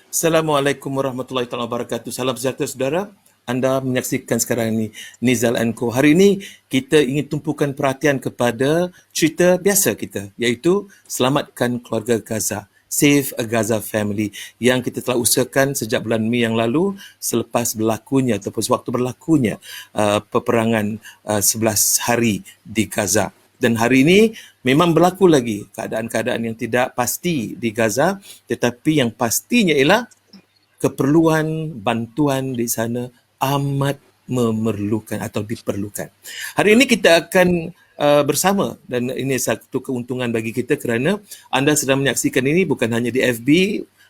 Assalamualaikum warahmatullahi wabarakatuh. Salam sejahtera saudara. Anda menyaksikan sekarang ini Nizal & Co. Hari ini kita ingin tumpukan perhatian kepada cerita biasa kita, iaitu selamatkan keluarga Gaza. Save a Gaza Family yang kita telah usahakan sejak bulan Mei yang lalu selepas berlakunya ataupun sewaktu berlakunya peperangan 11 hari di Gaza. Dan hari ini memang berlaku lagi keadaan-keadaan yang tidak pasti di Gaza, tetapi yang pastinya ialah keperluan bantuan di sana amat memerlukan atau diperlukan. Hari ini kita akan bersama, dan ini satu keuntungan bagi kita kerana anda sedang menyaksikan ini bukan hanya di FB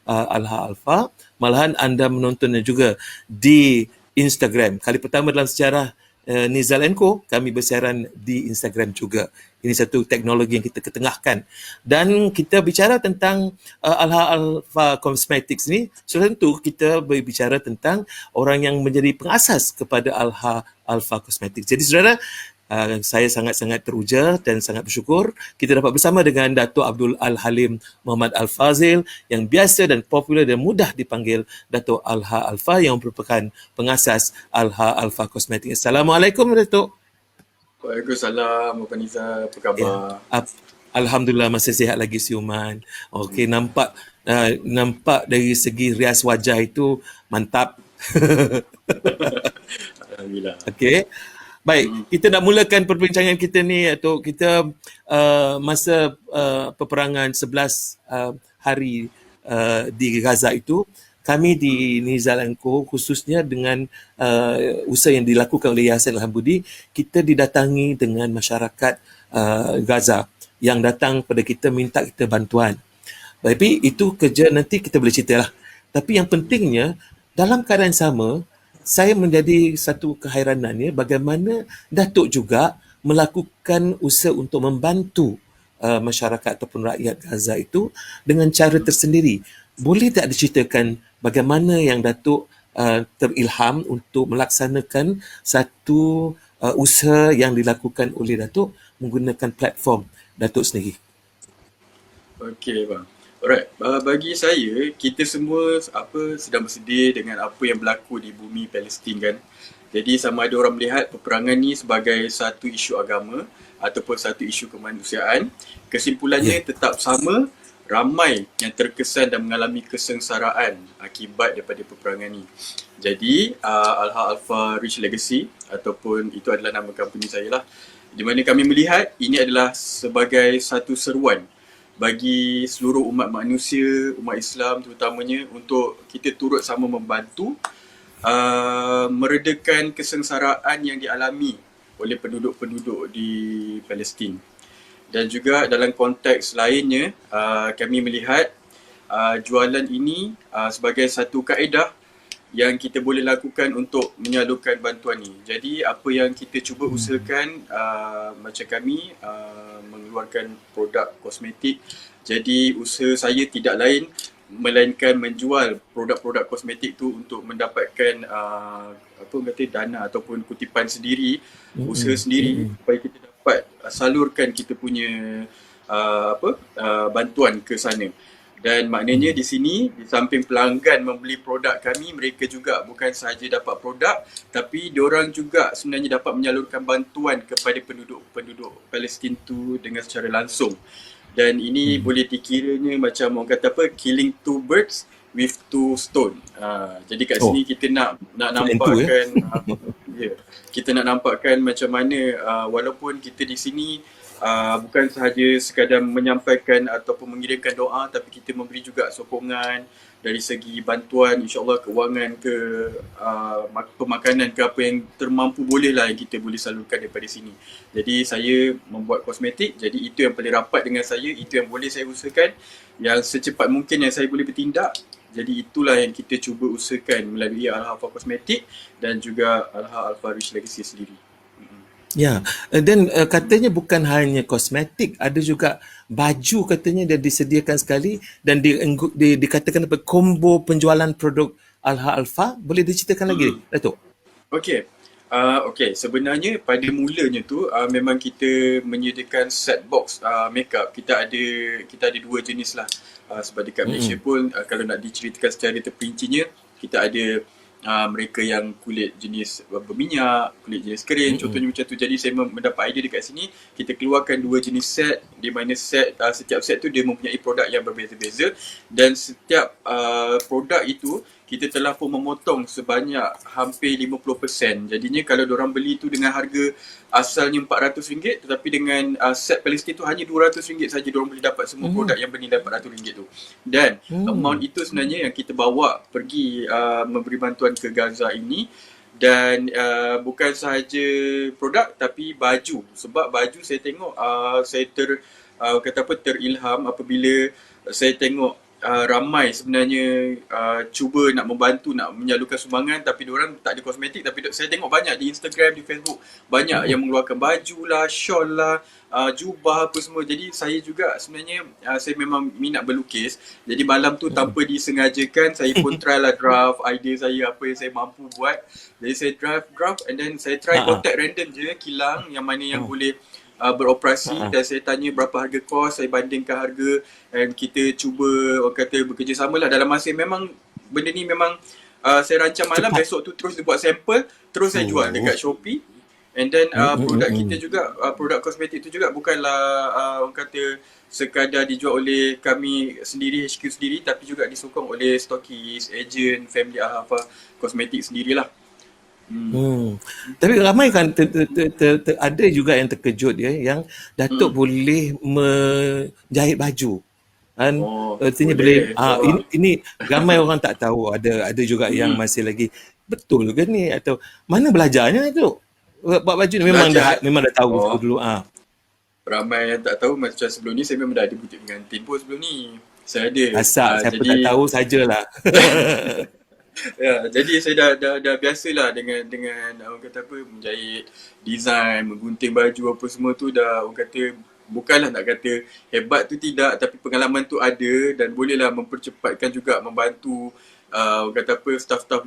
Alha Alfa, malahan anda menontonnya juga di Instagram. Kali pertama dalam sejarah Nizal & Co, kami bersiaran di Instagram juga. Ini satu teknologi yang kita ketengahkan. Dan kita bicara tentang Alha Alfa Cosmetics ni, sudah tentu kita berbicara tentang orang yang menjadi pengasas kepada Alha Alfa Cosmetics. Jadi saudara, saya sangat-sangat teruja dan sangat bersyukur kita dapat bersama dengan Dato' Abdul Al-Halim Muhammad Al-Fazil yang biasa dan popular dan mudah dipanggil Dato' Alha Alfa yang merupakan pengasas Alha Alfa Cosmetics. Assalamualaikum Dato'. Waalaikumsalam, Puan Niza. Apa Ya, khabar? Alhamdulillah masih sihat lagi siuman. Okey, nampak dari segi rias wajah itu mantap. Alhamdulillah. Okey. Baik, kita nak mulakan perbincangan kita ni atau kita masa peperangan 11 hari di Gaza itu, kami di Nizal & Co khususnya dengan usaha yang dilakukan oleh Yayasan Ilham Budi, kita didatangi dengan masyarakat Gaza yang datang pada kita minta kita bantuan. Tapi itu kerja nanti kita boleh cerita lah. Tapi yang pentingnya, dalam keadaan sama, saya menjadi satu kehairanan ya, bagaimana Datuk juga melakukan usaha untuk membantu masyarakat ataupun rakyat Gaza itu dengan cara tersendiri. Boleh tak diceritakan bagaimana yang Datuk terilham untuk melaksanakan satu usaha yang dilakukan oleh Datuk menggunakan platform Datuk sendiri? Okey, bang. Alright, bagi saya, kita semua sedang bersedia dengan apa yang berlaku di bumi Palestin kan. Jadi sama ada orang melihat peperangan ni sebagai satu isu agama ataupun satu isu kemanusiaan, kesimpulannya Ya. tetap sama, ramai yang terkesan dan mengalami kesengsaraan akibat daripada peperangan ni. Jadi, Alha Alpha Rich Legacy ataupun itu adalah nama company saya lah, di mana kami melihat ini adalah sebagai satu seruan bagi seluruh umat manusia, umat Islam terutamanya, untuk kita turut sama membantu meredakan kesengsaraan yang dialami oleh penduduk-penduduk di Palestin. Dan juga dalam konteks lainnya, kami melihat jualan ini sebagai satu kaedah yang kita boleh lakukan untuk menyalurkan bantuan ni. Jadi apa yang kita cuba usahakan, macam kami mengeluarkan produk kosmetik. Jadi usaha saya tidak lain melainkan menjual produk-produk kosmetik tu untuk mendapatkan dana ataupun kutipan sendiri, usaha sendiri, supaya kita dapat salurkan kita punya bantuan ke sana. Dan maknanya di sini, di samping pelanggan membeli produk kami, mereka juga bukan sahaja dapat produk, tapi diorang juga sebenarnya dapat menyalurkan bantuan kepada penduduk-penduduk Palestin tu dengan secara langsung. Dan ini boleh dikiranya macam orang kata killing two birds with two stone. Jadi kat Oh, sini kita nak itu ya. nampakkan kita nak nampakkan macam mana walaupun kita di sini bukan sahaja sekadar menyampaikan ataupun mengirimkan doa, tapi kita memberi juga sokongan dari segi bantuan, insyaAllah kewangan ke pemakanan ke apa yang termampu bolehlah yang kita boleh salurkan daripada sini. Jadi saya membuat kosmetik, jadi itu yang paling rapat dengan saya, itu yang boleh saya usahakan, yang secepat mungkin yang saya boleh bertindak. Jadi itulah yang kita cuba usahakan melalui Alha Alpha Cosmetic dan juga Alha Alpha Rich Legacy sendiri. Ya, dan katanya bukan hanya kosmetik, ada juga baju katanya dia disediakan sekali dan dikatakan apa combo penjualan produk Alha Alfa. Boleh diceritakan lagi, Datuk? Okey. Okey, sebenarnya pada mulanya tu memang kita menyediakan set box makeup. Kita ada dua jenis lah. Sebab dekat Malaysia Mm-mm. pun kalau nak diceritakan secara terperincinya, kita ada mereka yang kulit jenis berminyak, kulit jenis kering, Mm-mm. contohnya macam tu. Jadi saya mendapat idea dekat sini, kita keluarkan dua jenis set, di mana setiap set tu dia mempunyai produk yang berbeza-beza, dan setiap produk itu kita telah pun memotong sebanyak hampir 50%. Jadinya kalau diorang beli tu dengan harga asalnya RM400, tetapi dengan set Palestin tu hanya RM200 saja diorang boleh dapat semua Mm. produk yang bernilai RM400 tu. Dan amount Mm. itu sebenarnya yang kita bawa pergi memberi bantuan ke Gaza ini. Dan bukan sahaja produk tapi baju. Sebab baju saya tengok saya terilham apabila saya tengok ramai sebenarnya cuba nak membantu, nak menyalurkan sumbangan, tapi diorang tak ada kosmetik. Tapi saya tengok banyak di Instagram, di Facebook, banyak Mm-mm. yang mengeluarkan baju lah, shawl lah, jubah apa semua. Jadi saya juga sebenarnya saya memang minat berlukis. Jadi malam tu Mm-mm. tanpa disengajakan saya pun try lah draft idea saya, apa yang saya mampu buat. Jadi saya draft and then saya try Ah, ah. contact random je kilang yang mana yang Ah, boleh beroperasi, ah, dan saya tanya berapa harga kos, saya bandingkan harga, dan kita cuba orang kata bekerjasama lah dalam masa memang benda ni memang saya rancang malam, cepat. besok tu terus dia buat sampel, terus saya jual Oh. dekat Shopee. And then produk kita Mm-mm. juga, produk kosmetik tu juga bukanlah orang kata sekadar dijual oleh kami sendiri, HQ sendiri, tapi juga disokong oleh stokis, agent, family kosmetik sendirilah. Hmm. Tapi ramai kan ada juga yang terkejut ya yang Datuk Hmm. boleh menjahit baju. Kan Oh, artinya boleh boleh. Wah. ini ramai orang tak tahu, ada juga yang Hmm. masih lagi betul ke ni atau mana belajarnya itu? Buat baju ni Belajar. memang dah tahu Oh, dulu ramai yang tak tahu macam sebelum ni saya memang dah ada butik pengantin pun sebelum ni. Saya ada. asal siapa tak Jadi tahu sajalah. ya, jadi saya dah biasalah dengan orang kata apa, menjahit, design, menggunting baju apa semua tu dah orang kata, bukanlah nak kata hebat tu tidak, tapi pengalaman tu ada dan bolehlah mempercepatkan juga, membantu orang kata apa, staff-staff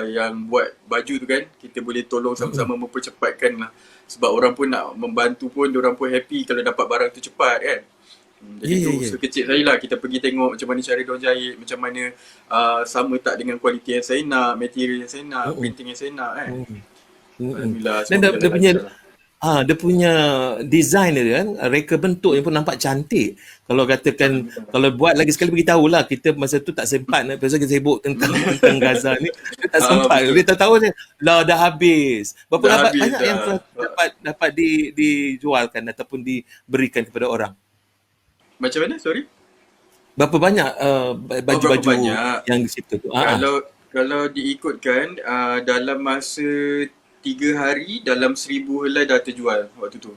yang buat baju tu kan, kita boleh tolong Mm-mm. sama-sama mempercepatkan lah. Sebab orang pun nak membantu pun, orang pun happy kalau dapat barang tu cepat kan. Ya Jadi ya tu ya. usaha kecil saya lah, kita pergi tengok macam mana cara diorang jahit, macam mana sama tak dengan kualiti yang saya nak, material yang saya nak, Mm-mm. printing yang saya nak kan. Mm. Mm-mm. Alhamdulillah Dan semua dia berjalan punya lancar lah. dia punya design dia kan, reka bentuknya pun nampak cantik. Kalau katakan Alhamdulillah. kalau buat lagi sekali beritahu lah, kita masa tu tak sempat nak pasal kita sibuk tentang Gaza ni, kita tak sempat. Betul. Dia tahu dia lah dah habis. Dah Berapa habis banyak yang dah. telah dapat dijualkan ataupun diberikan kepada orang? Macam mana? Sorry? Berapa banyak Oh, berapa baju-baju banyak? yang di situ tu? Kalau diikutkan dalam masa 3 hari, dalam 1,000 helai dah terjual waktu tu.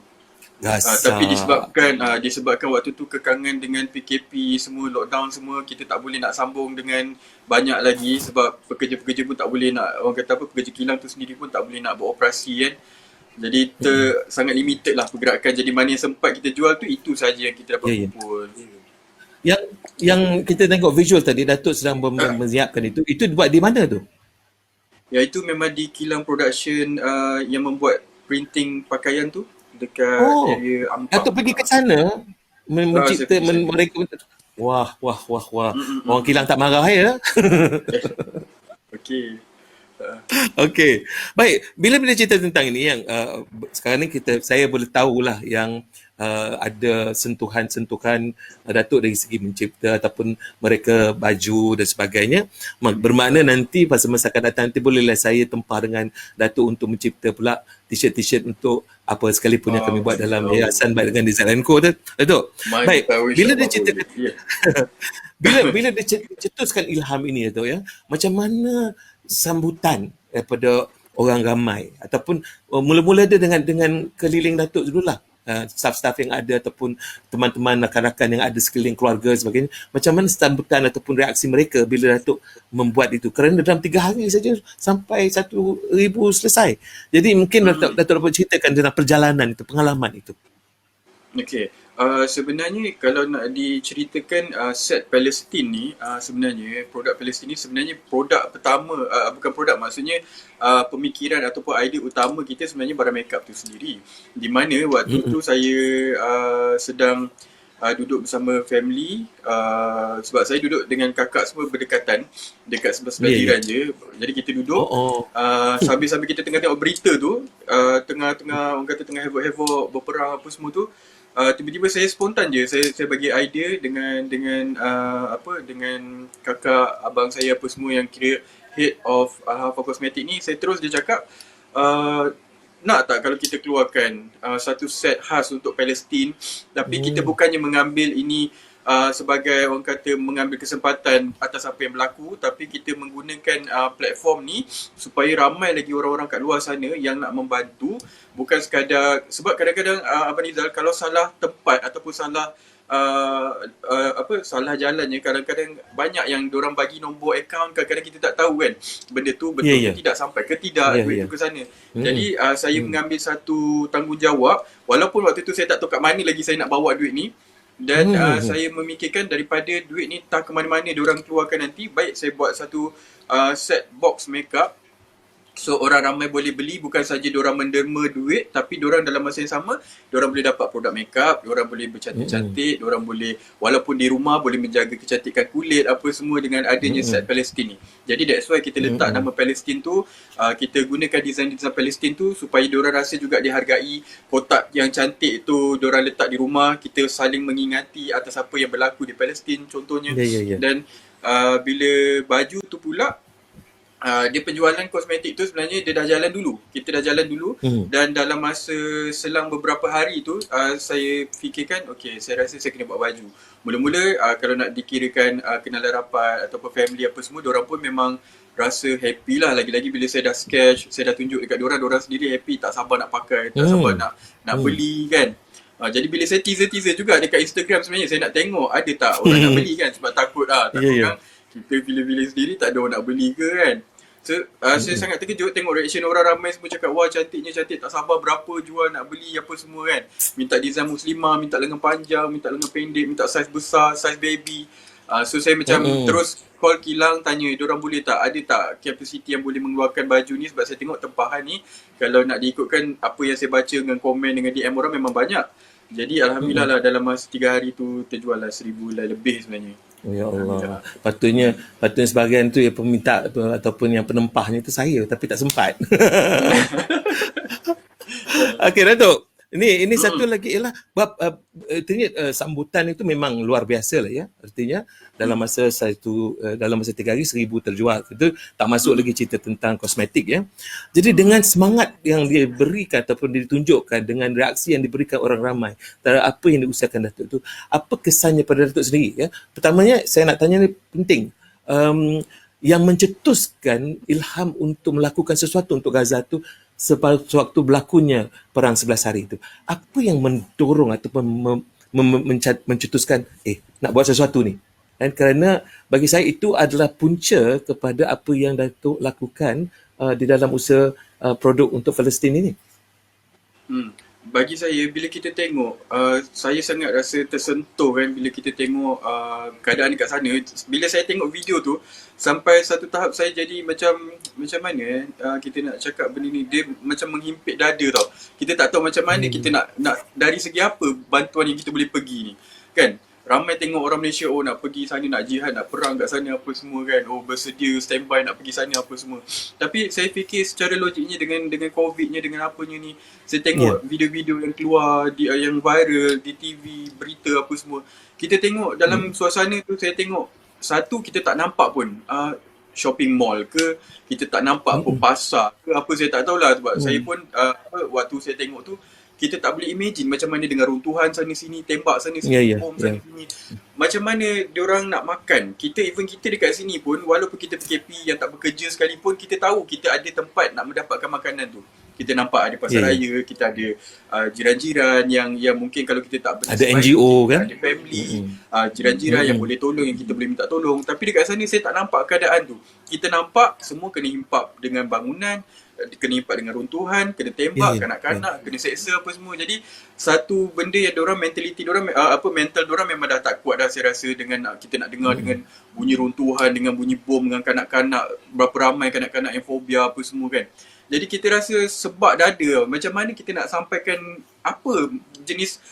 Tapi Gasak. disebabkan waktu tu kekangan dengan PKP semua, lockdown semua, kita tak boleh nak sambung dengan banyak lagi, sebab pekerja-pekerja pun tak boleh nak, orang kata apa, pekerja kilang tu sendiri pun tak boleh nak beroperasi kan. Jadi sangat limited lah pergerakan. Jadi mana yang sempat kita jual tu, itu saja yang kita dapat Ya, ya. kumpul. Yang kita tengok visual tadi, Datuk sedang menyiapkan itu buat di mana tu? Ya, itu memang di kilang production yang membuat printing pakaian tu dekat Oh, area Ampang. Datuk pergi ke sana Saya mencipta pergi sana. mereka. Wah. Mm. Orang kilang tak marah ya. Okey. Okey. Baik, bila cerita tentang ini yang sekarang ni saya boleh tahulah yang ada sentuhan-sentuhan Datuk dari segi mencipta ataupun mereka baju dan sebagainya. Bermakna nanti masa-masa akan datang nanti bolehlah saya tempah dengan Datuk untuk mencipta pula t-shirt untuk apa sekalipun yang kami buat dalam yayasan baik dengan Design & Co tu. Datuk. Baik, Mantap, bila dia insyaAllah ceritakan boleh. Ya. bila dia cetuskan ilham ini Datuk ya, macam mana sambutan daripada orang ramai ataupun mula-mula dia dengan keliling Datuk dululah, staff-staff yang ada ataupun teman-teman rakan-rakan yang ada sekeliling keluarga sebagainya, macam mana sambutan ataupun reaksi mereka bila Datuk membuat itu, kerana dalam 3 hari saja sampai 1,000 selesai. Jadi mungkin Datuk dapat ceritakan tentang perjalanan itu, pengalaman itu. Okey. Sebenarnya kalau nak diceritakan set Palestin ni, sebenarnya produk Palestin ni sebenarnya produk pertama, bukan produk, maksudnya pemikiran ataupun idea utama kita sebenarnya barang makeup tu sendiri. Di mana waktu tu saya sedang duduk bersama family, sebab saya duduk dengan kakak semua berdekatan, dekat sebelah-sebelah Ya, ya. jiran je. Jadi kita duduk, Oh, sambil-sambil kita tengah tengok berita tu, tengah-tengah orang kata tengah heboh-heboh berperang apa semua tu, tiba-tiba saya spontan je, saya bagi idea dengan kakak abang saya apa semua yang kira head of Hafa Cosmetic ni. Saya terus dia cakap, uh, nak tak kalau kita keluarkan satu set khas untuk Palestin, tapi kita bukannya mengambil ini sebagai orang kata mengambil kesempatan atas apa yang berlaku, tapi kita menggunakan platform ni supaya ramai lagi orang-orang kat luar sana yang nak membantu. Bukan sekadar, sebab kadang-kadang Abang Nizal, kalau salah tempat ataupun salah salah jalannya, kadang-kadang banyak yang diorang bagi nombor akaun, kadang-kadang kita tak tahu kan benda tu ya, betul ya. ke tidak, sampai ke tidak Ya, duit ya. tu ke sana. Jadi saya mengambil satu tanggungjawab, walaupun waktu tu saya tak tahu kat mana lagi saya nak bawa duit ni. Dan saya memikirkan daripada duit ni tak ke mana-mana diorang keluarkan nanti, baik saya buat satu set box makeup. So orang ramai boleh beli, bukan saja diorang menderma duit, tapi diorang dalam masa yang sama diorang boleh dapat produk makeup, diorang boleh bercantik-cantik, diorang boleh walaupun di rumah boleh menjaga kecantikan kulit apa semua dengan adanya set Palestin ni. Jadi that's why kita letak nama Palestin tu, kita gunakan design-design Palestin tu supaya diorang rasa juga dihargai. Kotak yang cantik tu diorang letak di rumah, kita saling mengingati atas apa yang berlaku di Palestin contohnya. Ya, ya, ya. Dan bila baju tu pula, dia penjualan kosmetik tu sebenarnya dia dah jalan dulu. Kita dah jalan dulu dan dalam masa selang beberapa hari tu saya fikirkan, okay, saya rasa saya kena buat baju. Mula-mula kalau nak dikirakan kenalan rapat ataupun family apa semua, diorang pun memang rasa happy lah. Lagi-lagi bila saya dah sketch, saya dah tunjuk dekat diorang, diorang sendiri happy, tak sabar nak pakai, tak sabar nak beli kan. Jadi bila saya teaser juga dekat Instagram, sebenarnya saya nak tengok ada tak orang nak beli kan, sebab takut takut kan kita pilih-pilih sendiri tak ada orang nak beli ke kan. So, saya sangat terkejut tengok reaction orang ramai semua cakap, wah cantiknya cantik, tak sabar berapa jual nak beli apa semua kan. Minta design muslimah, minta lengan panjang, minta lengan pendek, minta saiz besar, saiz baby. So saya macam terus call kilang tanya, diorang boleh tak, ada tak capacity yang boleh mengeluarkan baju ni, sebab saya tengok tempahan ni kalau nak diikutkan apa yang saya baca dengan komen dengan DM orang memang banyak. Jadi Alhamdulillah lah dalam masa 3 hari tu terjual lah 1,000 lebih sebenarnya. Ya Allah. Patutnya sebahagian tu yang peminta ataupun yang penempahnya tu saya, tapi tak sempat. Okey, Datuk. Ini satu lagi ialah bab artinya sambutan itu memang luar biasa lah ya. Artinya dalam masa 3 hari 1,000 terjual. Itu tak masuk lagi cerita tentang kosmetik ya. Jadi dengan semangat yang diberikan ataupun ditunjukkan, dengan reaksi yang diberikan orang ramai terhadap apa yang diusahakan Datuk itu, apa kesannya pada Datuk sendiri ya? Pertamanya saya nak tanya ni penting. Yang mencetuskan ilham untuk melakukan sesuatu untuk Gaza tu sewaktu berlakunya perang 11 hari itu. Apa yang mendorong ataupun mencetuskan nak buat sesuatu ni? Dan kerana bagi saya itu adalah punca kepada apa yang Datuk lakukan di dalam usaha produk untuk Palestin ini. Bagi saya, bila kita tengok, saya sangat rasa tersentuh kan bila kita tengok keadaan dekat sana. Bila saya tengok video tu, sampai satu tahap saya jadi macam mana kita nak cakap benda ni, dia macam menghimpit dada tau. Kita tak tahu macam mana kita nak dari segi apa bantuan yang kita boleh pergi ni kan. Ramai tengok orang Malaysia, nak pergi sana, nak jihad, nak perang kat sana apa semua kan. Bersedia standby nak pergi sana apa semua. Tapi saya fikir secara logiknya dengan COVID-nya, dengan apanya ni, saya tengok video-video yang keluar, yang viral di TV, berita apa semua. Kita tengok dalam suasana tu, saya tengok satu, kita tak nampak pun shopping mall ke, kita tak nampak pun pasar ke apa, saya tak tahulah. Sebab saya pun waktu saya tengok tu, kita tak boleh imagine macam mana dengan runtuhan sana sini, tembak sana sini, bom sana sini. Macam mana diorang nak makan. Kita dekat sini pun, walaupun kita PKP yang tak bekerja sekalipun, kita tahu kita ada tempat nak mendapatkan makanan tu kita nampak ada pasar raya, kita ada jiran-jiran yang mungkin kalau kita tak ada NGO kan, ada family, jiran-jiran yang boleh tolong, yang kita boleh minta tolong. Tapi dekat sana saya tak nampak keadaan tu. Kita nampak semua kena himpap dengan bangunan, kena himpak dengan runtuhan, kena tembak kanak-kanak, kena seksa apa semua. Jadi satu benda yang diorang, mentaliti diorang, mental diorang memang dah tak kuat dah saya rasa, dengan kita nak dengar dengan bunyi runtuhan, dengan bunyi bom, dengan kanak-kanak, berapa ramai kanak-kanak yang fobia apa semua kan. Jadi kita rasa sebab dada, macam mana kita nak sampaikan apa jenis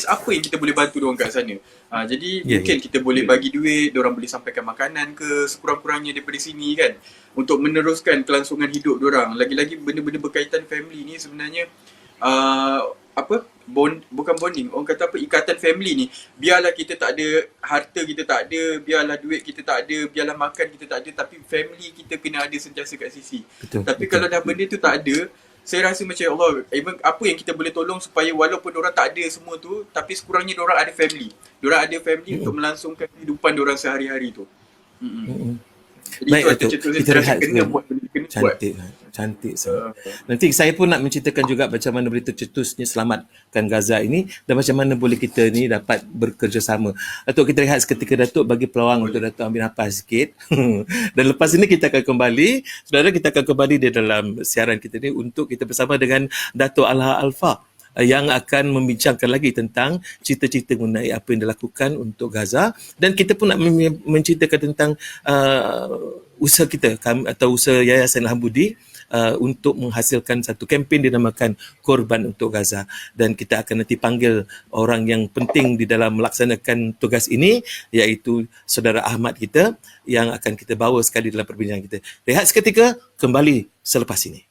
apa yang kita boleh bantu diorang kat sana. Jadi mungkin kita boleh bagi duit, diorang boleh sampaikan makanan ke sekurang-kurangnya daripada sini kan, untuk meneruskan kelangsungan hidup diorang. Lagi-lagi benda-benda berkaitan family ni sebenarnya bukan bonding, orang kata apa, ikatan family ni. Biarlah kita tak ada harta, kita tak ada, biarlah duit kita tak ada, biarlah makan kita tak ada, tapi family kita kena ada sentiasa kat sisi. Tapi kalau dah benda tu tak ada, saya rasa macam Allah, even apa yang kita boleh tolong supaya walaupun diorang tak ada semua tu, tapi sekurangnya diorang ada family. Diorang ada family untuk melangsungkan kehidupan diorang sehari-hari tu. Jadi baik, Datuk, kita rehat kena buat benda, kena cantik buat. Cantik sangat. Nanti saya pun nak menceritakan juga macam mana boleh tercetusnya selamatkan Gaza ini dan macam mana boleh kita ni dapat bekerjasama. Datuk, kita rehat seketika, Datuk, bagi peluang untuk Datuk ambil nafas sikit. Dan lepas ini kita akan kembali, saudara, kita akan kembali di dalam siaran kita ni untuk kita bersama dengan Datuk Alha Alfa yang akan membincangkan lagi tentang cerita-cerita mengenai apa yang dilakukan untuk Gaza, dan kita pun nak menceritakan tentang usaha kita atau usaha Yayasan Ilham Budi untuk menghasilkan satu kempen dinamakan Korban untuk Gaza, dan kita akan nanti panggil orang yang penting di dalam melaksanakan tugas ini, iaitu Saudara Ahmad kita yang akan kita bawa sekali dalam perbincangan kita. Rehat seketika, kembali selepas ini.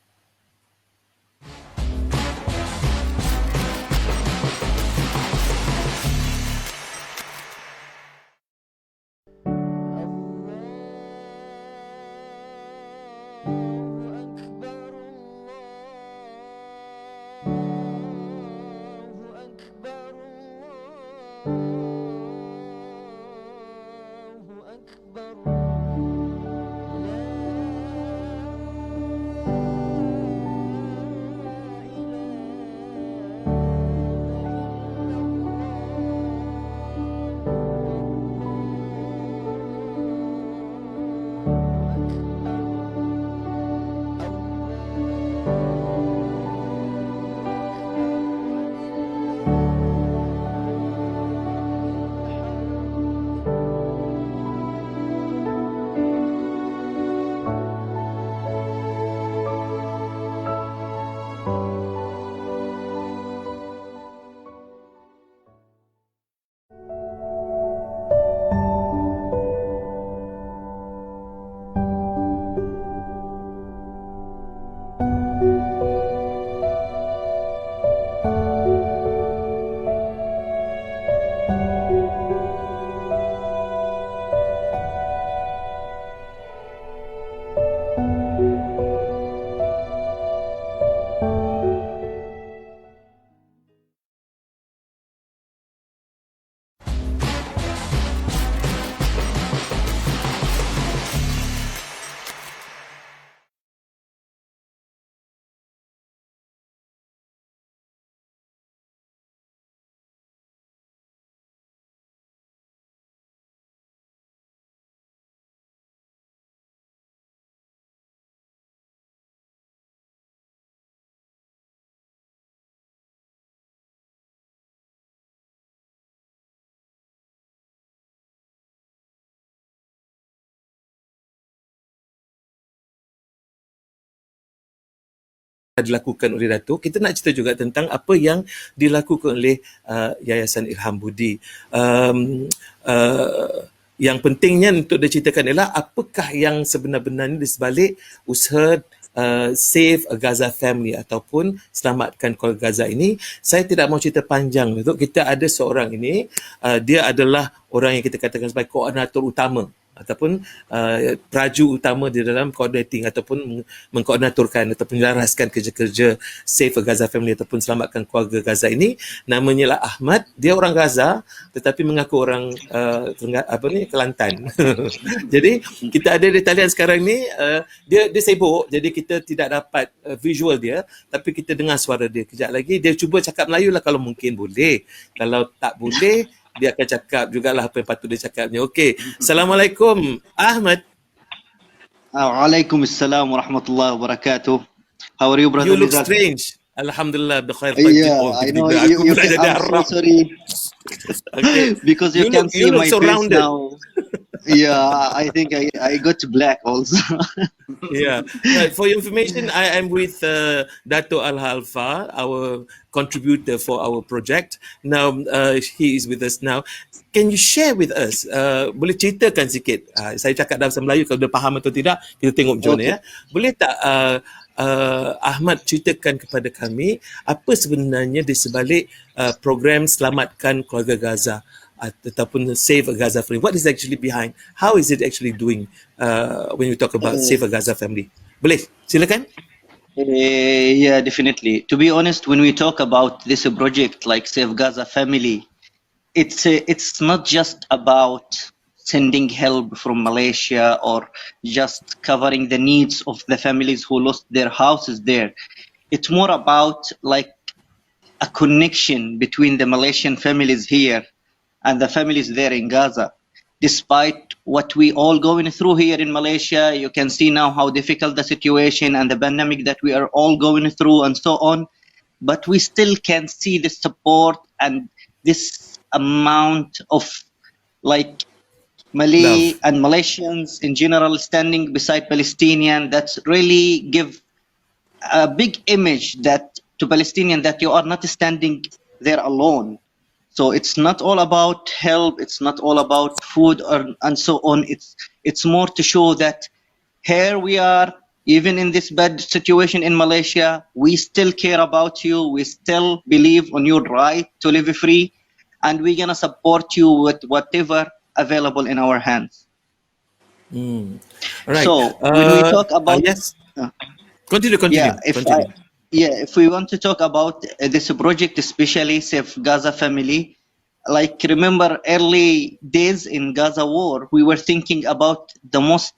Dilakukan oleh Datuk, kita nak cerita juga tentang apa yang dilakukan oleh Yayasan Ilham Budi. Yang pentingnya untuk diceritakan ialah apakah yang sebenar-benarnya di sebalik usaha Save a Gaza Family ataupun selamatkan keluarga Gaza ini. Saya tidak mau cerita panjang. Kita ada seorang ini, dia adalah orang yang kita katakan sebagai koordinator utama ataupun praju utama di dalam coordinating ataupun mengkoordinatorkan ataupun menyelaraskan kerja-kerja Save a Gaza Family ataupun selamatkan keluarga Gaza ini. Namanya lah Ahmad. Dia orang Gaza tetapi mengaku orang Kelantan. Jadi kita ada di talian sekarang ni, dia sibuk, jadi kita tidak dapat visual dia, tapi kita dengar suara dia. Kejap lagi dia cuba cakap Melayu lah kalau mungkin boleh. Kalau tak boleh, dia akan cakap jugalah apa yang patut dia cakapnya. Okey. Assalamualaikum Ahmad. Waalaikumsalam warahmatullahi wabarakatuh. How are you, brother You look Nizar? strange. Alhamdulillah bikhair. Yeah, I know Aku pula jadi I'm so Arab. sorry Okay. because you can see you look my so face rounded. now. Yeah, I think I got black also. Yeah. Right. For your information, I am with Dato Al-Halfa, our contributor for our project. Now, he is with us now. Can you share with us, boleh ceritakan sikit, saya cakap dalam bahasa Melayu, kalau dia faham atau tidak, kita tengok macam mana Okay. ya. Boleh tak Ahmad ceritakan kepada kami apa sebenarnya di sebalik program Selamatkan Keluarga Gaza ataupun Save a Gaza Family? What is actually behind? How is it actually doing when you talk about Save a Gaza Family? Boleh, silakan. Yeah, definitely. To be honest, when we talk about this project like Save Gaza Family, it's not just about sending help from Malaysia or just covering the needs of the families who lost their houses there. It's more about like a connection between the Malaysian families here and the families there in Gaza. Despite what we all going through here in Malaysia, you can see now how difficult the situation and the pandemic that we are all going through and so on. But we still can see the support and this amount of like Malay Love. and Malaysians in general standing beside Palestinian. That's really give a big image that to Palestinian that you are not standing there alone. So it's not all about help, it's not all about food and so on. It's more to show that here we are, even in this bad situation in Malaysia, we still care about you, we still believe on your right to live free, and we're gonna support you with whatever available in our hands. Alright. So when we talk about Yes. uh, Continue. if we want to talk about this project, especially Save Gaza Family, like remember early days in Gaza war, we were thinking about the most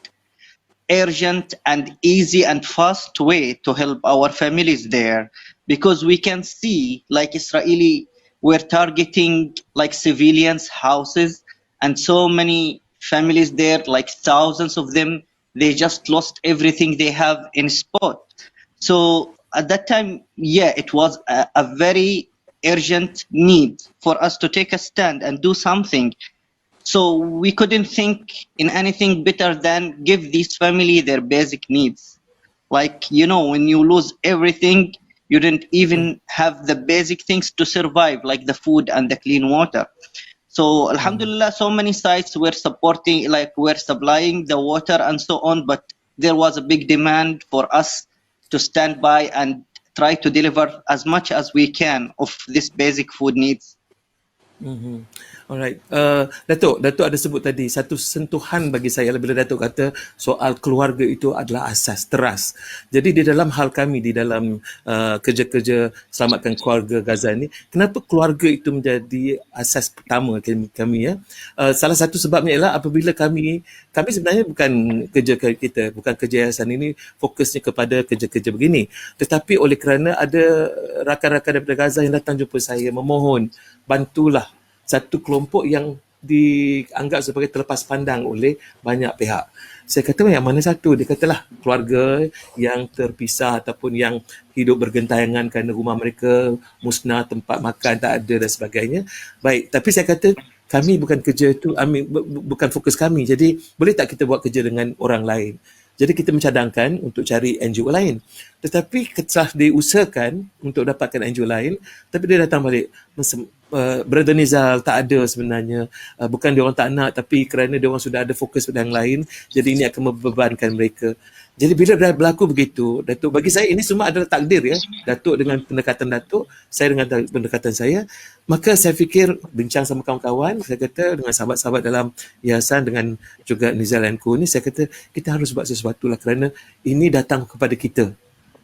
urgent and easy and fast way to help our families there, because we can see like Israeli were targeting like civilians houses, and so many families there, like thousands of them, they just lost everything they have in spot. So at that time, yeah, it was a very urgent need for us to take a stand and do something. So we couldn't think in anything better than give this family their basic needs. Like, you know, when you lose everything, you didn't even have the basic things to survive, like the food and the clean water. So Alhamdulillah, so many sites were supporting, like were supplying the water and so on, but there was a big demand for us to stand by and try to deliver as much as we can of this basic food needs. Alright. Datuk ada sebut tadi satu sentuhan bagi saya bila Datuk kata soal keluarga itu adalah asas, teras. Jadi di dalam hal kami, di dalam kerja-kerja selamatkan keluarga Gaza ini, kenapa keluarga itu menjadi asas pertama kami ya? Salah satu sebabnya ialah apabila kami sebenarnya bukan kerja kita, bukan kerja yayasan ini fokusnya kepada kerja-kerja begini. Tetapi oleh kerana ada rakan-rakan daripada Gaza yang datang jumpa saya memohon, bantulah satu kelompok yang dianggap sebagai terlepas pandang oleh banyak pihak. Saya kata yang mana satu? Dia katalah keluarga yang terpisah ataupun yang hidup bergentayangan kerana rumah mereka musnah, tempat makan tak ada dan sebagainya. Baik, tapi saya kata kami bukan kerja itu, bukan fokus kami. Jadi boleh tak kita buat kerja dengan orang lain? Jadi kita mencadangkan untuk cari NGO lain. Tetapi setelah diusahakan untuk dapatkan NGO lain, tapi dia datang balik Brother Nizal tak ada sebenarnya. Bukan dia orang tak nak, tapi kerana dia orang sudah ada fokus pada yang lain, jadi ini akan membebankan mereka. Jadi bila dah berlaku begitu, Datuk, bagi saya ini semua adalah takdir ya. Datuk dengan pendekatan Datuk, saya dengan pendekatan saya. Maka saya fikir bincang sama kawan-kawan, saya kata dengan sahabat-sahabat dalam yayasan, dengan juga Nizal and Co ni, saya kata kita harus buat sesuatu lah kerana ini datang kepada kita.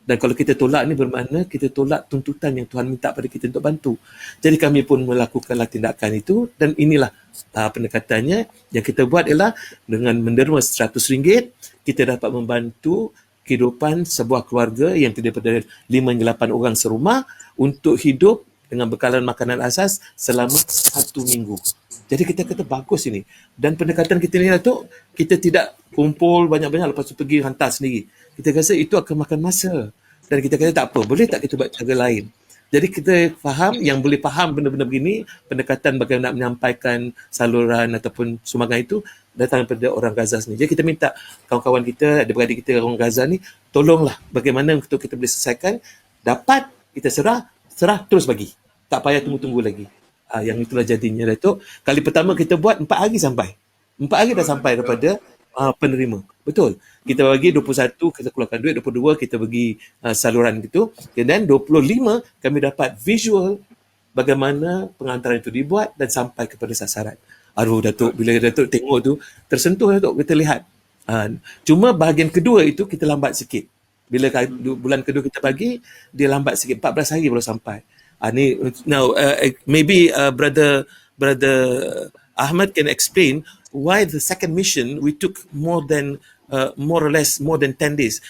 Dan kalau kita tolak ni bermakna kita tolak tuntutan yang Tuhan minta pada kita untuk bantu. Jadi kami pun melakukanlah tindakan itu, dan inilah pendekatannya. Yang kita buat ialah dengan menderma RM100, kita dapat membantu kehidupan sebuah keluarga yang terdiri daripada 5 hingga 8 orang serumah untuk hidup dengan bekalan makanan asas selama 1 minggu. Jadi kita kata bagus ini. Dan pendekatan kita ni Datuk, kita tidak kumpul banyak-banyak lepas tu pergi hantar sendiri. Kita rasa itu akan makan masa. Dan kita kata tak apa, boleh tak kita buat cara lain. Jadi kita faham, yang boleh faham benda-benda begini, pendekatan bagaimana nak menyampaikan saluran ataupun sumbangan itu datang daripada orang Gaza sendiri. Jadi kita minta kawan-kawan kita, adik-beradik kita orang Gaza ni, tolonglah bagaimana untuk kita boleh selesaikan. Dapat, kita serah terus bagi. Tak payah tunggu-tunggu lagi. Yang itulah jadinya Datuk. Kali pertama kita buat 4 hari sampai. 4 hari dah sampai daripada penerima. Betul. Kita bagi 21, kita keluarkan duit, 22 kita bagi saluran gitu. Dan 25 kami dapat visual bagaimana pengantaran itu dibuat dan sampai kepada sasaran. Aduh Datuk, bila Datuk tengok tu, tersentuh Datuk, kita lihat. Cuma bahagian kedua itu kita lambat sikit. Bila bulan kedua kita bagi, dia lambat sikit. 14 hari baru sampai. Now, maybe brother Ahmad can explain why the second mission we took more or less more than 10 days,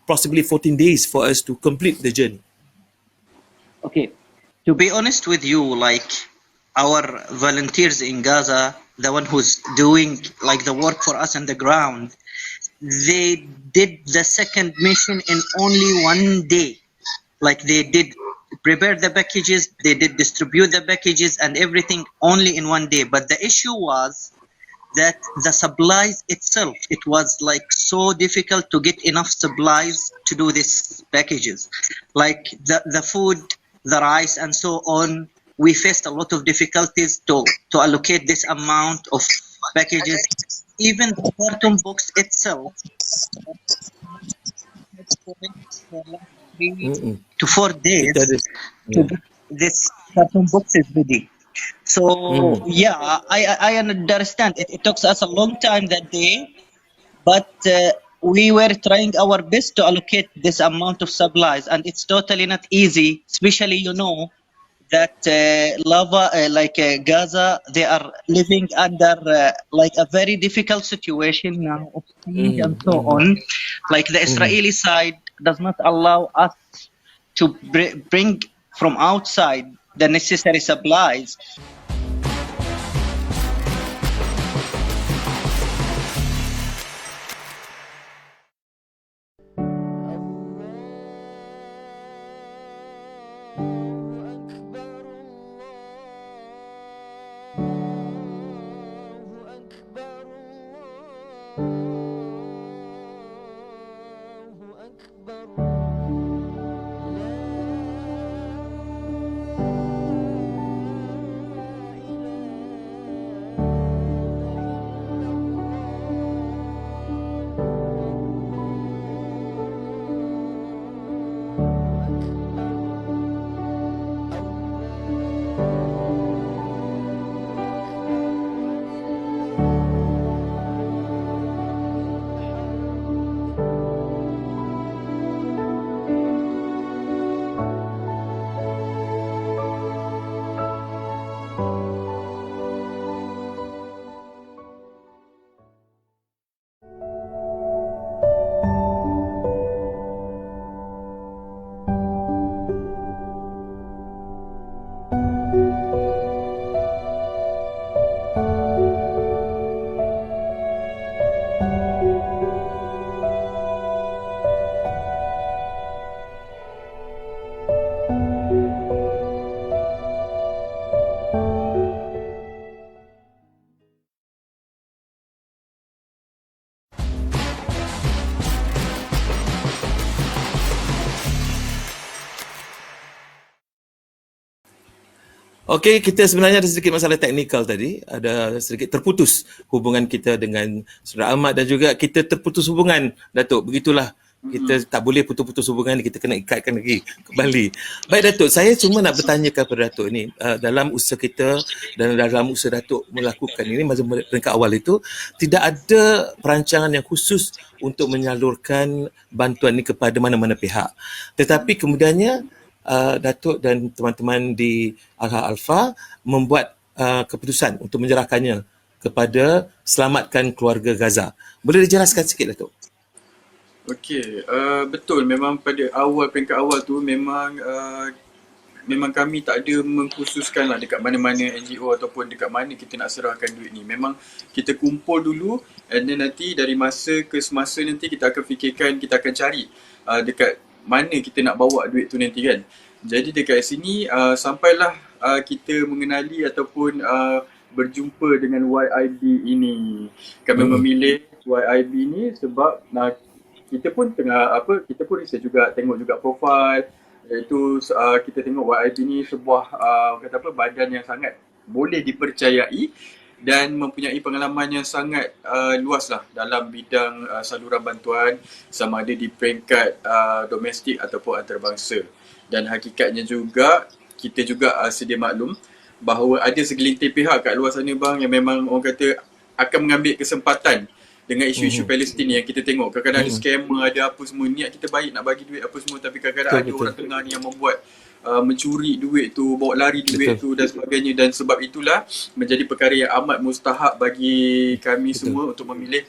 possibly 14 days for us to complete the journey. Okay, to be honest with you, like our volunteers in Gaza, the one who's doing like the work for us on the ground, they did the second mission in only 1 day. Like they did prepare the packages, they did distribute the packages and everything only in 1 day. But the issue was that the supplies itself, it was like so difficult to get enough supplies to do these packages. Like the food, the rice and so on, we faced a lot of difficulties to allocate this amount of packages. Even the carton box itself, to 4 days to get this carton box is ready. So yeah, I understand it took us a long time that day, but we were trying our best to allocate this amount of supplies, and it's totally not easy, especially that Gaza, they are living under like a very difficult situation now of siege and so on. Like the Israeli side does not allow us to bring from outside the necessary supplies. Okey, kita sebenarnya ada sedikit masalah teknikal tadi. Ada sedikit terputus hubungan kita dengan Saudara Ahmad dan juga kita terputus hubungan, Datuk. Begitulah. Kita tak boleh putus-putus hubungan, kita kena ikatkan lagi kembali. Baik Datuk, saya cuma nak bertanya kepada Datuk ni, dalam usaha kita dan dalam usaha Datuk melakukan ini masa peringkat awal itu, tidak ada perancangan yang khusus untuk menyalurkan bantuan ini kepada mana-mana pihak. Tetapi kemudiannya Datuk dan teman-teman di Alha-Alfa membuat keputusan untuk menyerahkannya kepada selamatkan keluarga Gaza. Boleh dijelaskan sikit Datuk? Okey, betul, memang pada peringkat awal tu memang kami tak ada mengkhususkan lah dekat mana-mana NGO ataupun dekat mana kita nak serahkan duit ni. Memang kita kumpul dulu and then nanti dari masa ke semasa nanti kita akan fikirkan, kita akan cari dekat mana kita nak bawa duit tu nanti kan. Jadi dekat sini sampailah kita mengenali ataupun berjumpa dengan YIB ini. Kami memilih YIB ni sebab kita pun kita pun research juga, tengok juga profil, iaitu kita tengok YIB ni sebuah badan yang sangat boleh dipercayai dan mempunyai pengalaman yang sangat luas lah dalam bidang saluran bantuan sama ada di peringkat domestik ataupun antarabangsa. Dan hakikatnya juga, kita juga sedia maklum bahawa ada segelintir pihak kat luar sana bang yang memang orang kata akan mengambil kesempatan dengan isu-isu Palestin yang kita tengok. Kadang-kadang ada scammer, ada apa semua, niat kita baik nak bagi duit apa semua, tapi kadang-kadang ada orang tengah ni yang membuat mencuri duit tu, bawa lari duit tu dan sebagainya. Dan sebab itulah menjadi perkara yang amat mustahak bagi kami semua untuk memilih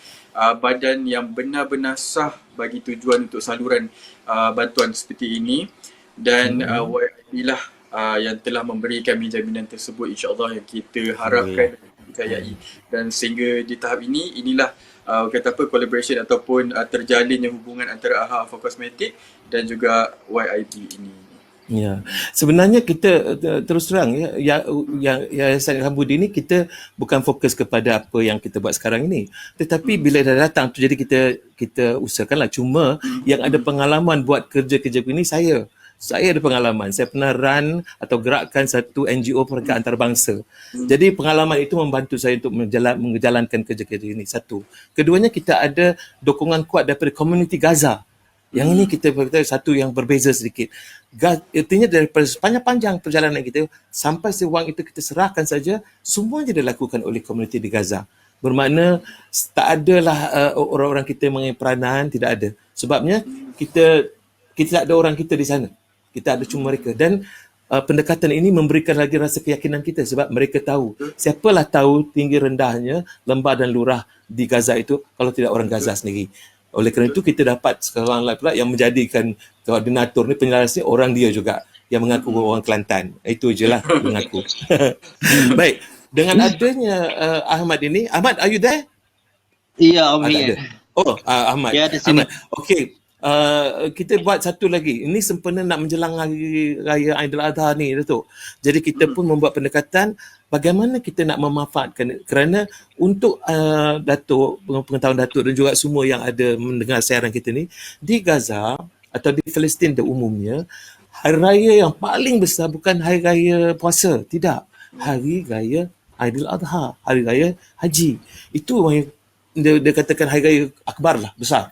badan yang benar-benar sah bagi tujuan untuk saluran bantuan seperti ini. Dan YIB lah yang telah memberi kami jaminan tersebut, insyaAllah, yang kita harapkan dan percayai. Dan sehingga di tahap ini, inilah collaboration ataupun terjalinnya hubungan antara Alha-Alfa Kosmetik dan juga YIB ini. Ya, sebenarnya kita terus terang Yayasan Ilham-Budi ni kita bukan fokus kepada apa yang kita buat sekarang ini. Tetapi bila dah datang tu, jadi kita usahakanlah. Cuma yang ada pengalaman buat kerja-kerja ini saya ada pengalaman. Saya pernah run atau gerakkan satu NGO peringkat antarabangsa. Jadi pengalaman itu membantu saya untuk menjalankan kerja-kerja ini. Satu. Keduanya, kita ada dukungan kuat daripada komuniti Gaza. Yang ini kita satu yang berbeza sedikit. Artinya daripada sepanjang perjalanan kita sampai sewang itu kita serahkan saja, semuanya dilakukan oleh komuniti di Gaza. Bermakna tak adalah orang-orang kita mengambil peranan, tidak ada. Sebabnya kita tak ada orang kita di sana. Kita ada cuma mereka. Dan pendekatan ini memberikan lagi rasa keyakinan kita sebab mereka tahu. Siapalah tahu tinggi rendahnya lembah dan lurah di Gaza itu kalau tidak orang Gaza sendiri. Oleh kerana itu kita dapat sekarang pula yang menjadikan koordinator ni, penjelas ni orang dia juga yang mengaku orang Kelantan. Itu je lah mengaku. Baik. Dengan adanya Ahmad ini. Ahmad, are you there? Yeah, I'm here. Oh, Ahmad. Ya, di sini. Okey. Kita buat satu lagi. Ini sempena nak menjelang Hari Raya Aidiladha ni, Datuk. Jadi kita pun membuat pendekatan bagaimana kita nak memanfaatkan, kerana untuk Datuk, pengetahuan Datuk dan juga semua yang ada mendengar siaran kita ni, di Gaza atau di Palestin umumnya, Hari Raya yang paling besar bukan Hari Raya Puasa. Tidak. Hari Raya Aidiladha. Hari Raya Haji. Itu yang dia katakan Hari Raya Akbar lah, besar.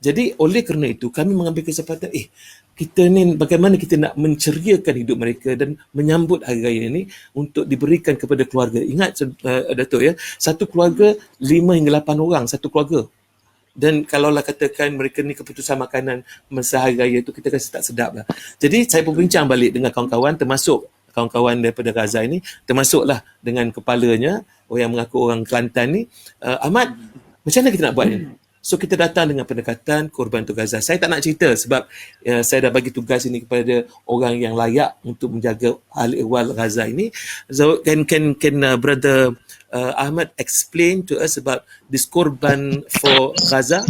Jadi oleh kerana itu kami mengambil kesempatan kita ni bagaimana kita nak menceriakan hidup mereka dan menyambut hari raya ini untuk diberikan kepada keluarga. Ingat Datuk ya, satu keluarga 5 hingga 8 orang satu keluarga. Dan kalaulah katakan mereka ni keputusan makanan masa hari raya itu, kita rasa tak sedap lah. Jadi saya berbincang balik dengan kawan-kawan, termasuk kawan-kawan daripada Gaza ini, termasuklah dengan kepalanya yang mengaku orang Kelantan ni, Ahmad, macam mana kita nak buat ni? So kita datang dengan pendekatan korban untuk Gaza. Saya tak nak cerita sebab saya dah bagi tugas ini kepada orang yang layak untuk menjaga hal ehwal Gaza ini. So can brother Ahmad explain to us about this korban for Gaza?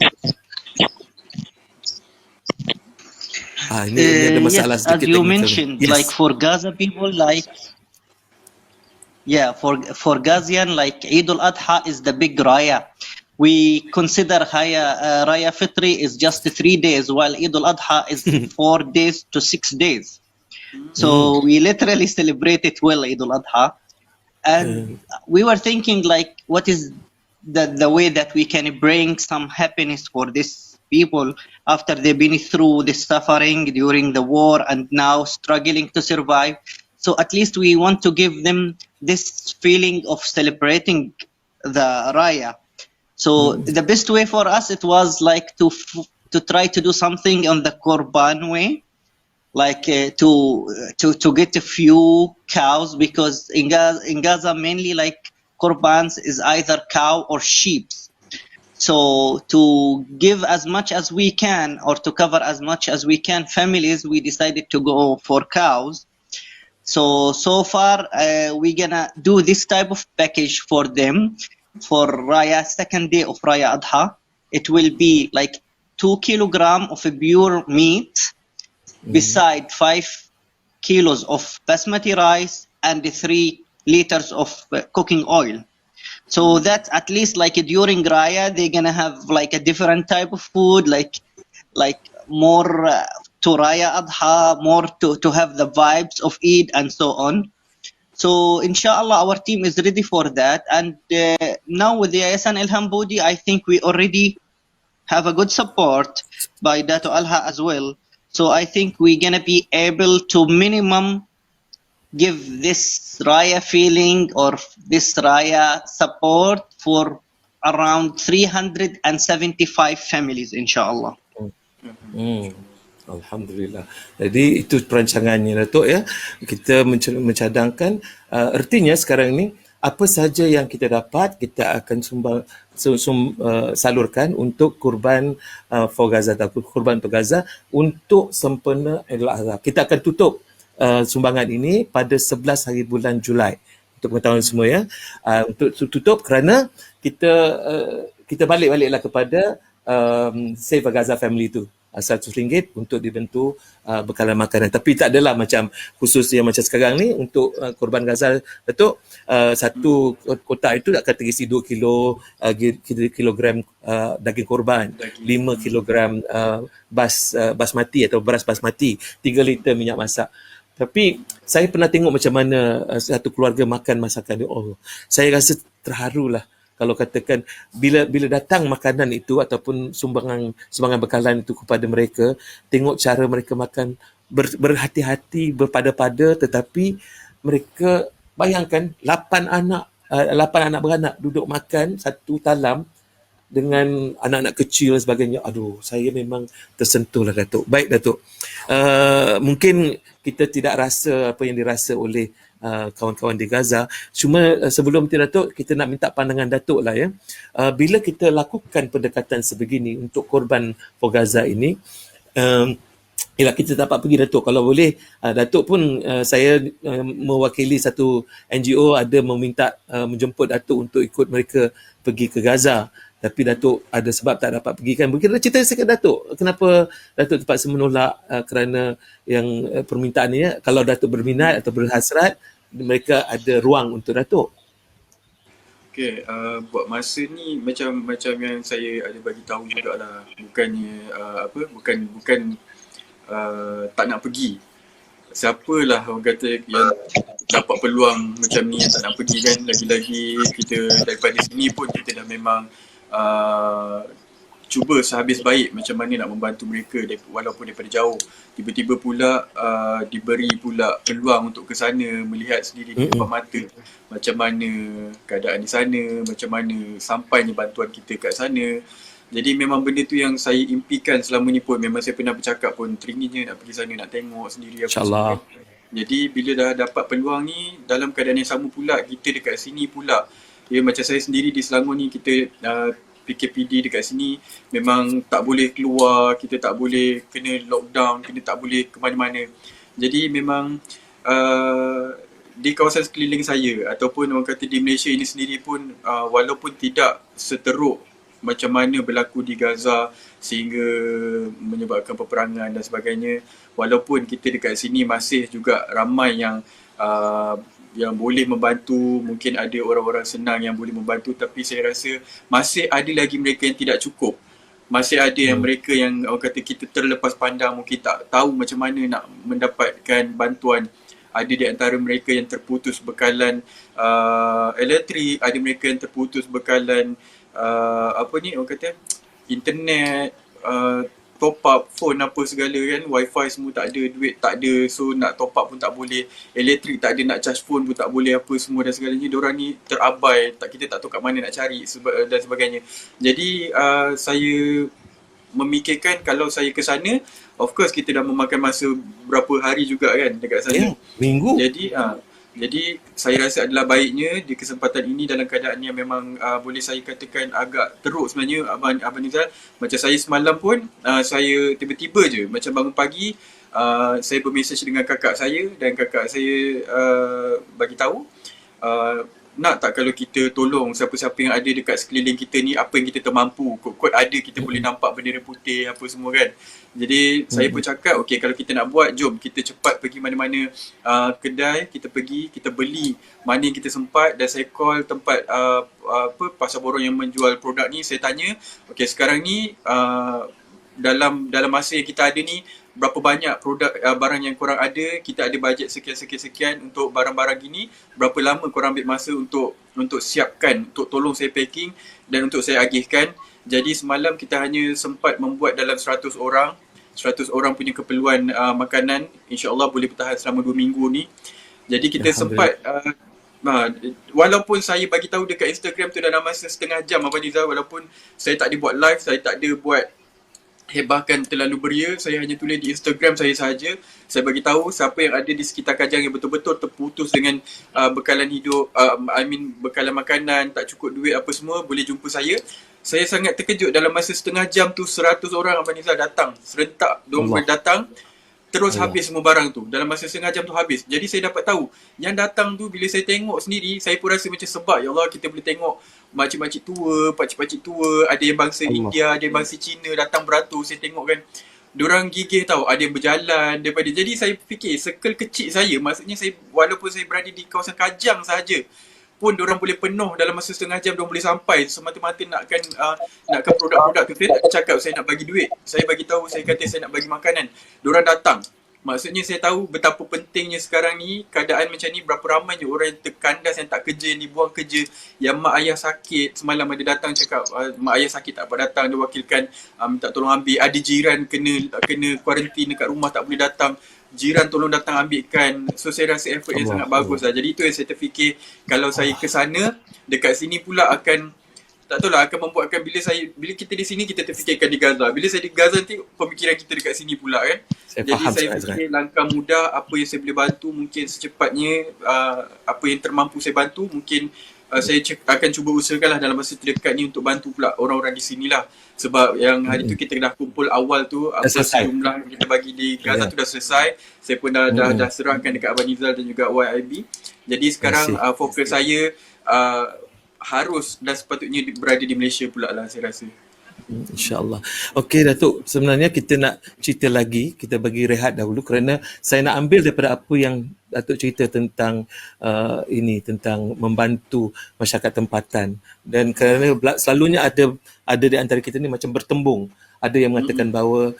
Ini ada masalah yes, sedikit. as you mentioned, yes. like for Gaza people, for Gazian, like Eid al-Adha is the big raya. We consider Raya Fitri is just 3 days, while Eid al-Adha is 4 days to 6 days. So we literally celebrated well Eid al-Adha. And we were thinking like, what is the way that we can bring some happiness for these people after they've been through the suffering during the war and now struggling to survive. So at least we want to give them this feeling of celebrating the Raya. So the best way for us, it was like to try to do something on the Korban way, like to get a few cows, because in Gaza mainly like Korbans is either cow or sheep. So to give as much as we can, or to cover as much as we can families, we decided to go for cows. So far we're gonna do this type of package for them for Raya, second day of Raya Adha. It will be like 2 kilogram of a pure meat, beside 5 kilos of basmati rice and 3 liters of cooking oil. So that at least like during Raya, they're gonna have like a different type of food, like more to Raya Adha, more to have the vibes of Eid and so on. So inshallah, our team is ready for that. And now with the Yayasan Ilham Bodi, I think we already have a good support by Dato Alha as well. So I think we're gonna be able to minimum give this Raya feeling or this Raya support for around 375 families, inshallah. Alhamdulillah. Jadi itu perancangannya Datuk ya. Kita mencadangkan artinya sekarang ni apa saja yang kita dapat kita akan salurkan untuk kurban for Gaza atau kurban untuk Gaza untuk sempena Aidil Adha. Kita akan tutup sumbangan ini pada 11 hari bulan Julai untuk pengetahuan semua ya. Untuk tutup kerana kita balik-baliklah kepada Save a Gaza Family itu. RM100 untuk dibantu bekalan makanan. Tapi tak adalah macam khusus yang macam sekarang ni untuk korban Gaza, Datuk. Satu kotak itu akan terisi 2 kilogram daging korban, 5 kilogram basmati atau beras basmati, 3 liter minyak masak. Tapi saya pernah tengok macam mana satu keluarga makan masakan dia. Oh, saya rasa terharulah. Kalau katakan bila datang makanan itu ataupun sumbangan bekalan itu kepada mereka, tengok cara mereka makan berhati-hati, berpada-pada, tetapi mereka bayangkan 8 anak beranak duduk makan satu talam dengan anak-anak kecil dan sebagainya. Aduh, saya memang tersentuhlah Datuk. Baik Datuk. Mungkin kita tidak rasa apa yang dirasa oleh kawan-kawan di Gaza. Cuma sebelum itu Datuk, kita nak minta pandangan Datuk lah ya. Bila kita lakukan pendekatan sebegini untuk korban for Gaza ini, ialah kita dapat pergi Datuk. Kalau boleh, Datuk pun saya mewakili satu NGO ada meminta menjemput Datuk untuk ikut mereka pergi ke Gaza. Tapi Datuk ada sebab tak dapat pergi kan. Mungkin cerita sikit Datuk, kenapa Datuk terpaksa menolak kerana yang permintaan ni ya. Kalau Datuk berminat atau berhasrat, mereka ada ruang untuk Datuk. Okey, buat masa ni macam yang saya ada bagi tahu jugalah, bukannya bukan tak nak pergi. Siapalah orang kata yang dapat peluang macam ni yang tak nak pergi kan. Lagi-lagi kita daripada sini pun kita dah memang cuba sehabis baik macam mana nak membantu mereka walaupun daripada jauh. Tiba-tiba pula diberi pula peluang untuk ke sana, melihat sendiri di depan mata macam mana keadaan di sana, macam mana sampainya bantuan kita kat sana. Jadi memang benda tu yang saya impikan selama ni pun. Memang saya pernah bercakap pun, teringin nak pergi sana, nak tengok sendiri apa InsyaAllah. semua. Jadi bila dah dapat peluang ni, dalam keadaan yang sama pula, kita dekat sini pula. Ya, macam saya sendiri di Selangor ni, kita PKPD dekat sini memang tak boleh keluar, kita tak boleh kena lockdown, kita tak boleh ke mana-mana. Jadi memang di kawasan sekeliling saya ataupun orang kata di Malaysia ini sendiri pun walaupun tidak seteruk macam mana berlaku di Gaza sehingga menyebabkan peperangan dan sebagainya, walaupun kita dekat sini masih juga ramai yang boleh membantu, mungkin ada orang-orang senang yang boleh membantu, tapi saya rasa masih ada lagi mereka yang tidak cukup. masih ada yang mereka yang orang kata kita terlepas pandang, mungkin tak tahu macam mana nak mendapatkan bantuan. Ada di antara mereka yang terputus bekalan elektrik, ada mereka yang terputus bekalan orang kata internet, top up phone apa segala kan, wifi semua tak ada, duit tak ada, so nak top up pun tak boleh, elektrik tak ada, nak charge phone pun tak boleh apa semua dan segalanya. Diorang ni terabai, kita tak tahu kat mana nak cari dan sebagainya. Jadi saya memikirkan kalau saya ke sana, of course kita dah memakan masa berapa hari juga kan dekat sana. Minggu. Jadi saya rasa adalah baiknya di kesempatan ini dalam keadaan yang memang boleh saya katakan agak teruk sebenarnya Abang Nizal. Macam saya semalam pun saya tiba-tiba je macam bangun pagi, saya bermesej dengan kakak saya dan kakak saya bagi tahu nak tak kalau kita tolong siapa-siapa yang ada dekat sekeliling kita ni, apa yang kita termampu. Kot-kot ada kita boleh nampak bendera putih apa semua kan. Jadi saya pun cakap okey, kalau kita nak buat, jom kita cepat pergi mana-mana kedai, kita pergi, kita beli mana yang kita sempat. Dan saya call tempat pasar borong yang menjual produk ni. Saya tanya, okey sekarang ni dalam masa yang kita ada ni, berapa banyak produk barang yang korang ada, kita ada bajet sekian untuk barang-barang gini, berapa lama korang ambil masa untuk siapkan, untuk tolong saya packing dan untuk saya agihkan. Jadi semalam kita hanya sempat membuat dalam 100 orang punya keperluan makanan. InsyaAllah boleh bertahan selama 2 minggu ni. Jadi kita sempat walaupun saya bagi tahu dekat Instagram tu dalam masa setengah jam Abang Nizal, walaupun saya tak ada buat live, saya tak ada buat hebahkan terlalu beria, saya hanya tulis di Instagram saya sahaja. Saya bagi tahu siapa yang ada di sekitar Kajang yang betul-betul terputus dengan bekalan hidup, bekalan makanan, tak cukup duit apa semua, boleh jumpa saya. Saya sangat terkejut dalam masa setengah jam tu 100 orang Abang Nizal datang serentak, diorang datang terus habis semua barang tu. Dalam masa setengah jam tu habis. Jadi saya dapat tahu yang datang tu, bila saya tengok sendiri, saya pun rasa macam sebab, ya Allah, kita boleh tengok makcik-makcik tua, pakcik-pakcik tua, ada yang bangsa India, ada yang bangsa Cina datang beratur. Saya tengok kan, diorang gigih tau, ada yang berjalan daripada. Jadi saya fikir circle kecil saya, maksudnya saya, walaupun saya berada di kawasan Kajang sahaja pun diorang boleh penuh dalam masa setengah jam, diorang boleh sampai semata-mata nakkan produk-produk tu. Saya tak cakap saya nak bagi duit, saya bagi tahu, saya kata saya nak bagi makanan, diorang datang. Maksudnya saya tahu betapa pentingnya sekarang ni keadaan macam ni, berapa ramainya orang yang terkandas, yang tak kerja, yang dibuang kerja, yang mak ayah sakit. Semalam ada datang cakap mak ayah sakit tak apa datang, dia wakilkan minta tolong ambil. Ada jiran kena kuarantin dekat rumah tak boleh datang, jiran tolong datang ambilkan. So saya rasa effort yang sangat bagus lah. Jadi itu yang saya terfikir, kalau saya ke sana, dekat sini pula akan, tak tahu lah, akan membuatkan bila kita di sini kita terfikirkan di Gaza. Bila saya di Gaza nanti pemikiran kita dekat sini pula kan. Jadi saya fikir langkah mudah, apa yang saya boleh bantu mungkin secepatnya, apa yang termampu saya bantu, mungkin saya akan cuba usahakanlah dalam masa terdekat ni untuk bantu pula orang-orang di sini lah. Sebab yang hari tu kita dah kumpul awal tu, jumlah kita bagi di Gaza tu dah selesai. Saya pun dah serahkan dekat Abang Nizal dan juga YIB. Jadi sekarang fokus saya harus dan sepatutnya berada di Malaysia pula lah, saya rasa. InsyaAllah. Okey Datuk, sebenarnya kita nak cerita lagi, kita bagi rehat dahulu kerana saya nak ambil daripada apa yang Datuk cerita tentang tentang membantu masyarakat tempatan. Dan kerana selalunya ada di antara kita ni macam bertembung. Ada yang mengatakan bahawa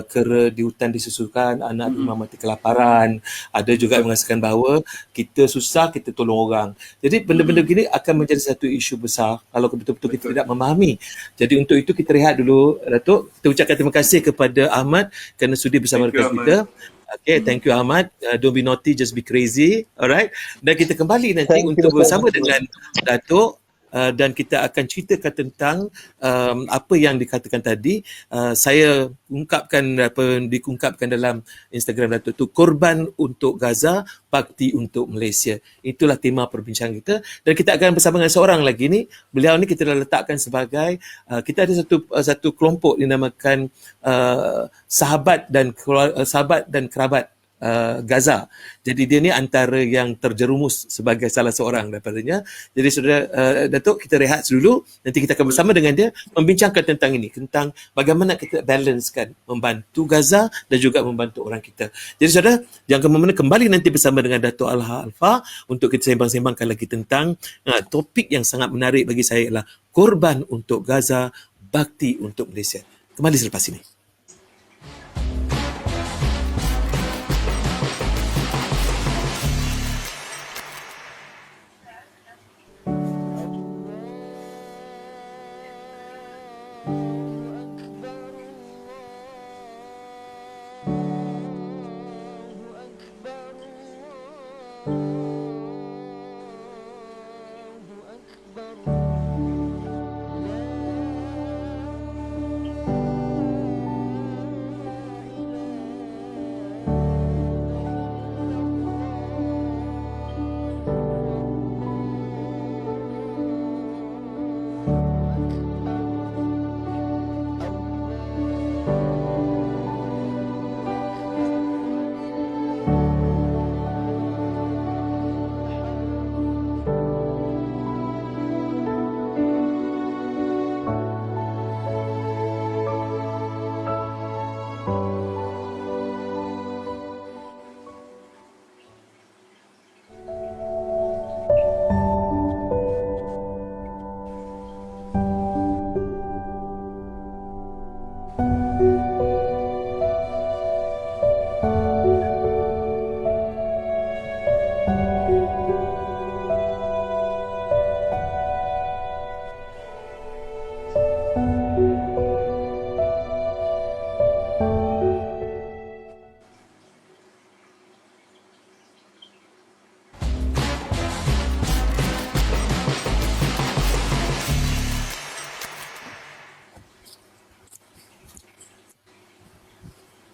kera di hutan disusukan, anak imam mati kelaparan. Ada juga yang mengatakan bahawa kita susah, kita tolong orang. Jadi benda-benda begini akan menjadi satu isu besar kalau betul-betul kita tidak memahami. Jadi untuk itu kita rehat dulu Datuk. Kita ucapkan terima kasih kepada Ahmad kerana sudi bersama dengan kita. Okay, thank you Ahmad. Don't be naughty, just be crazy. Alright. Dan kita kembali nanti untuk bersama dengan Datuk. Dan kita akan ceritakan tentang apa yang dikatakan tadi. Saya diungkapkan dalam Instagram Datuk tu, korban untuk Gaza, bakti untuk Malaysia. Itulah tema perbincangan kita. Dan kita akan bersama dengan seorang lagi ni. Beliau ni kita dah letakkan sebagai kita ada satu kelompok dinamakan sahabat dan kerabat Gaza. Jadi dia ni antara yang terjerumus sebagai salah seorang daripadanya. Jadi saudara Datuk, kita rehat dulu. Nanti kita akan bersama dengan dia membincangkan tentang ini, tentang bagaimana kita balancekan membantu Gaza dan juga membantu orang kita. Jadi saudara, jangan kemana-mana, kembali nanti bersama dengan Datuk Alha untuk kita sembang-sembangkan lagi tentang topik yang sangat menarik bagi saya, ialah korban untuk Gaza, bakti untuk Malaysia. Kembali selepas ini.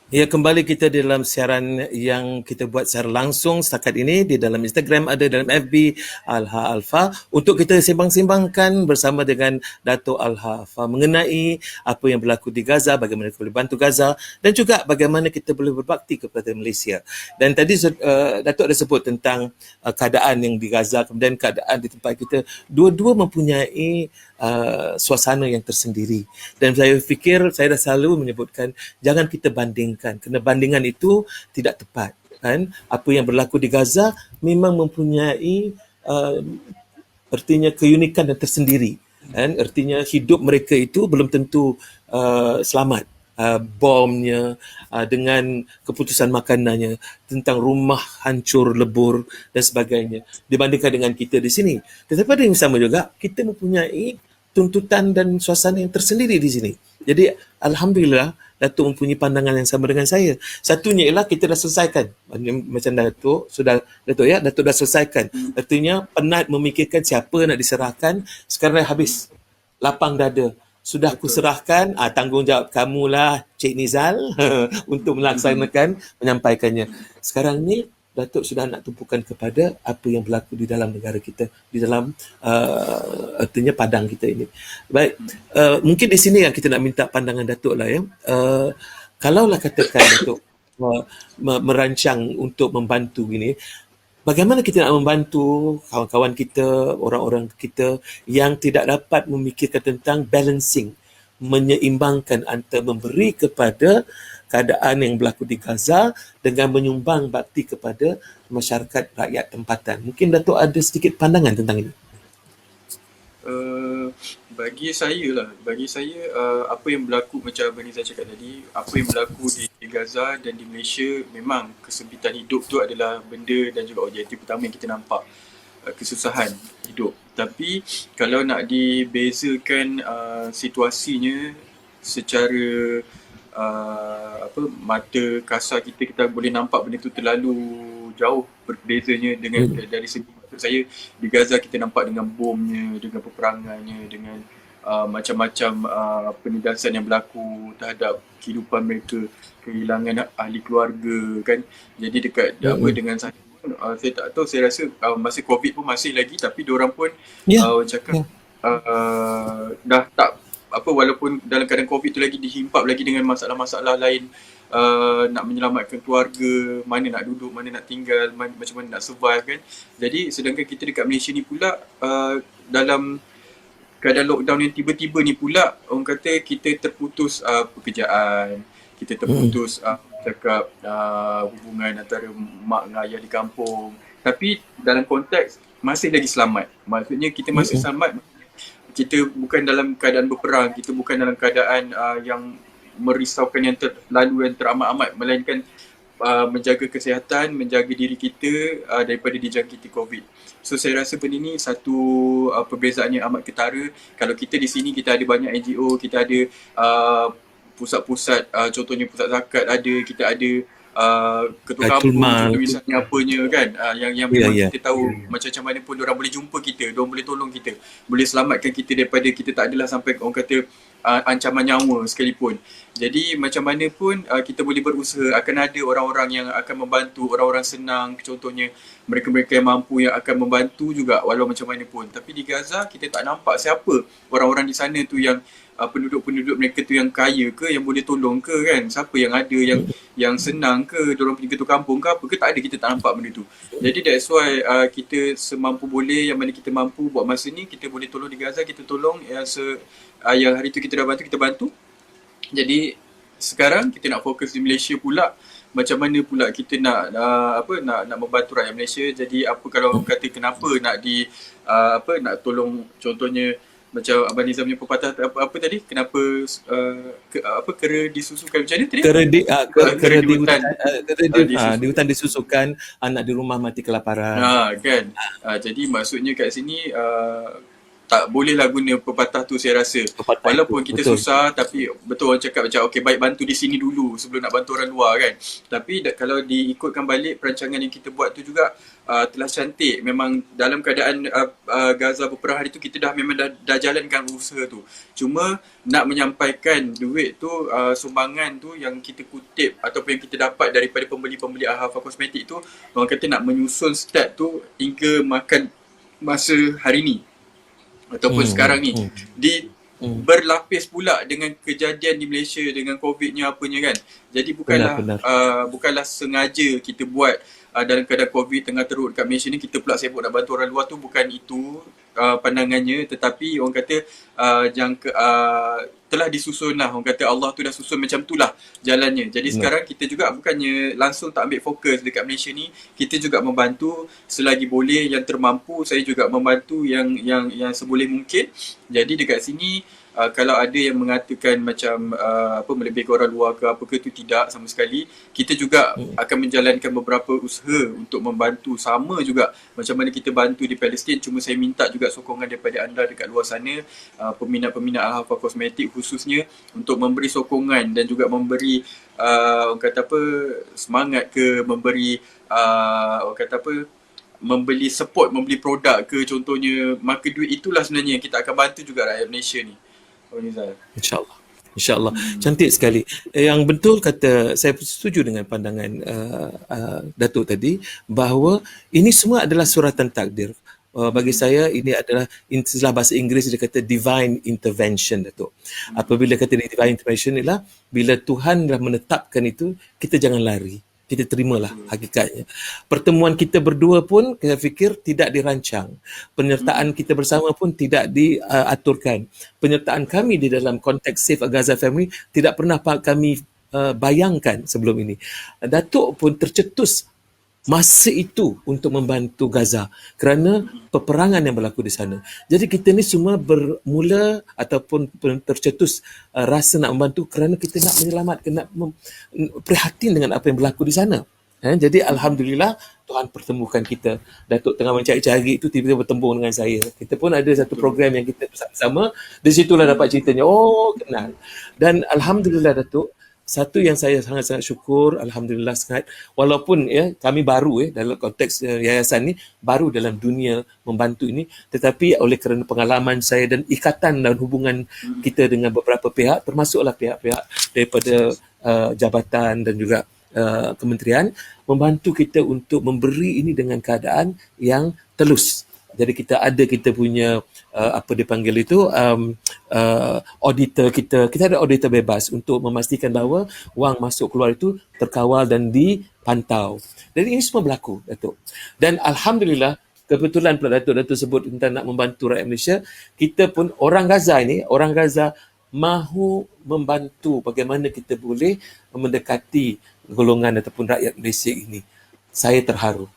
Ya, kembali kita di dalam siaran yang kita buat secara langsung setakat ini di dalam Instagram, ada dalam FB Alha Alfa, untuk kita sembang-sembangkan bersama dengan Dato' Alha Alfa mengenai apa yang berlaku di Gaza, bagaimana kita boleh bantu Gaza dan juga bagaimana kita boleh berbakti kepada Malaysia. Dan tadi Dato' ada sebut tentang keadaan yang di Gaza, kemudian keadaan di tempat kita, dua-dua mempunyai suasana yang tersendiri. Dan saya fikir, saya dah selalu menyebutkan, jangan kita bandingkan, kerana bandingan itu tidak tepat. Kan? Apa yang berlaku di Gaza memang mempunyai artinya keunikan dan tersendiri. Kan? Artinya hidup mereka itu belum tentu selamat. Bomnya, dengan keputusan makanannya, tentang rumah hancur, lebur dan sebagainya, dibandingkan dengan kita di sini. Tetapi pada yang sama juga, kita mempunyai tuntutan dan suasana yang tersendiri di sini. Jadi, Alhamdulillah, Datuk mempunyai pandangan yang sama dengan saya. Satunya ialah kita dah selesaikan. Macam Datuk dah selesaikan. Artinya, penat memikirkan siapa nak diserahkan, sekarang dah habis. Lapang dada. Sudah aku serahkan, tanggungjawab kamulah Cik Nizal untuk melaksanakan, menyampaikannya. Sekarang ni Datuk sudah nak tumpukan kepada apa yang berlaku di dalam negara kita, di dalam artinya padang kita ini. Baik, mungkin di sini yang kita nak minta pandangan Datuk lah ya. Kalaulah katakan Datuk merancang untuk membantu gini, bagaimana kita nak membantu kawan-kawan kita, orang-orang kita yang tidak dapat memikirkan tentang balancing, menyeimbangkan antara memberi kepada keadaan yang berlaku di Gaza dengan menyumbang bakti kepada masyarakat rakyat tempatan. Mungkin Datuk ada sedikit pandangan tentang ini. Bagi saya apa yang berlaku macam Abang Nizam cakap tadi, apa yang berlaku di Gaza dan di Malaysia, memang kesempitan hidup tu adalah benda dan juga objektif pertama yang kita nampak, kesusahan hidup. Tapi kalau nak dibezakan situasinya secara mata kasar kita boleh nampak benda tu terlalu jauh berbezanya dengan dari segi, maksud saya di Gaza kita nampak dengan bomnya, dengan peperangannya, dengan macam-macam penindasan yang berlaku terhadap kehidupan mereka, kehilangan ahli keluarga kan. Jadi dekat dengan saya pun, saya tak tahu, saya rasa masa COVID pun masih lagi, tapi diorang pun cakap dah tak walaupun dalam keadaan COVID tu lagi dihimpap lagi dengan masalah-masalah lain, nak menyelamatkan keluarga, mana nak duduk, mana nak tinggal, macam mana nak survive kan. Jadi sedangkan kita dekat Malaysia ni pula dalam keadaan lockdown yang tiba-tiba ni pula, orang kata kita terputus pekerjaan, kita terputus cakap hubungan antara mak dengan ayah di kampung. Tapi dalam konteks masih lagi selamat, maksudnya kita masih selamat, kita bukan dalam keadaan berperang, kita bukan dalam keadaan yang merisaukan yang terlalu, yang teramat-amat, melainkan menjaga kesihatan, menjaga diri kita daripada dijangkiti COVID. So saya rasa benda ni satu perbezaan yang amat ketara. Kalau kita di sini, kita ada banyak NGO, kita ada pusat-pusat, contohnya pusat zakat ada, kita ada ketua Baitul kampung Mal. contoh misalnya apanya kan, yang Ya, memang ya. kita tahu macam mana pun diorang boleh jumpa kita, diorang boleh tolong kita, boleh selamatkan kita daripada kita tak adalah sampai orang kata ancaman nyawa sekalipun. Jadi macam mana pun kita boleh berusaha, akan ada orang-orang yang akan membantu, orang-orang senang, contohnya mereka-mereka yang mampu yang akan membantu juga walau macam mana pun. Tapi di Gaza kita tak nampak siapa orang-orang di sana tu yang penduduk-penduduk mereka tu yang kaya ke, yang boleh tolong ke kan, siapa yang ada yang senang ke, diorang pergi ketua kampung ke apa ke, tak ada, kita tak nampak benda tu. Jadi that's why kita semampu boleh, yang mana kita mampu buat masa ni, kita boleh tolong di Gaza, kita tolong yang hari tu kita dah bantu, kita bantu. Jadi sekarang kita nak fokus di Malaysia pula, macam mana pula kita nak nak membantu rakyat Malaysia. Jadi apa kalau orang kata kenapa nak nak tolong, contohnya macam Abang Nizam punya pepatah apa tadi, kenapa kera disusukan macam mana tadi? Kera di hutan di hutan disusukan, anak di rumah mati kelaparan. Kan. Jadi maksudnya kat sini tak bolehlah guna pepatah tu, saya rasa. Pepatah Walaupun itu, kita betul. susah, tapi betul orang cakap macam okay, baik bantu di sini dulu sebelum nak bantu orang luar kan. Tapi kalau diikutkan balik perancangan yang kita buat tu juga telah cantik. Memang dalam keadaan Gaza berperang hari tu, kita memang dah jalankan usaha tu. Cuma nak menyampaikan duit tu, sumbangan tu yang kita kutip ataupun yang kita dapat daripada pembeli-pembeli Al-Hafa Kosmetik tu, orang kata nak menyusun step tu hingga makan masa hari ni ataupun sekarang ni berlapis pula dengan kejadian di Malaysia dengan COVID-nya apanya kan. Jadi bukanlah sengaja kita buat dalam keadaan COVID tengah teruk dekat Malaysia ni, kita pula sibuk nak bantu orang luar tu, bukan itu pandangannya. Tetapi orang kata telah disusun lah, orang kata Allah tu dah susun macam tu lah jalannya. Jadi sekarang kita juga bukannya langsung tak ambil fokus dekat Malaysia ni, kita juga membantu selagi boleh, yang termampu. Saya juga membantu yang seboleh mungkin. Jadi dekat sini kalau ada yang mengatakan macam melebihkan orang luar ke apa ke, tu tidak sama sekali. Kita juga akan menjalankan beberapa usaha untuk membantu, sama juga macam mana kita bantu di Palestin. Cuma saya minta juga sokongan daripada anda dekat luar sana, peminat-peminat Al-Hafa Kosmetik khususnya, untuk memberi sokongan dan juga memberi orang kata semangat ke, memberi orang kata membeli support, membeli produk ke contohnya. Maka duit itulah sebenarnya yang kita akan bantu juga rakyat Malaysia ni. InsyaAllah. InsyaAllah. Cantik sekali. Yang betul kata, saya setuju dengan pandangan Datuk tadi, bahawa ini semua adalah suratan takdir. Bagi saya ini adalah istilah bahasa Inggeris, dia kata divine intervention, Datuk. Apabila kata divine intervention ialah bila Tuhan dah menetapkan itu, kita jangan lari. Kita terimalah hakikatnya. Pertemuan kita berdua pun saya fikir tidak dirancang. Penyertaan kita bersama pun tidak diaturkan. Penyertaan kami di dalam konteks Save a Gaza Family tidak pernah kami bayangkan sebelum ini. Datuk pun tercetus masa itu untuk membantu Gaza kerana peperangan yang berlaku di sana. Jadi kita ni semua bermula ataupun tercetus rasa nak membantu kerana kita nak menyelamatkan, nak prihatin dengan apa yang berlaku di sana. Jadi Alhamdulillah Tuhan pertemukan kita. Datuk tengah mencari-cari itu, tiba-tiba bertemu dengan saya. Kita pun ada satu program yang kita bersama. Di situlah dapat ceritanya. Oh, kenal. Dan Alhamdulillah Datuk, satu yang saya sangat-sangat syukur, Alhamdulillah sangat, walaupun kami baru dalam konteks yayasan ni, baru dalam dunia membantu ini, tetapi oleh kerana pengalaman saya dan ikatan dan hubungan kita dengan beberapa pihak, termasuklah pihak-pihak daripada jabatan dan juga kementerian, membantu kita untuk memberi ini dengan keadaan yang telus. Jadi kita punya apa dipanggil itu auditor kita ada auditor bebas untuk memastikan bahawa wang masuk keluar itu terkawal dan dipantau. Jadi ini semua berlaku, Datuk. Dan Alhamdulillah kebetulan pula Datuk sebut tentang nak membantu rakyat Malaysia, kita pun orang Gaza mahu membantu bagaimana kita boleh mendekati golongan ataupun rakyat Malaysia ini. Saya terharu.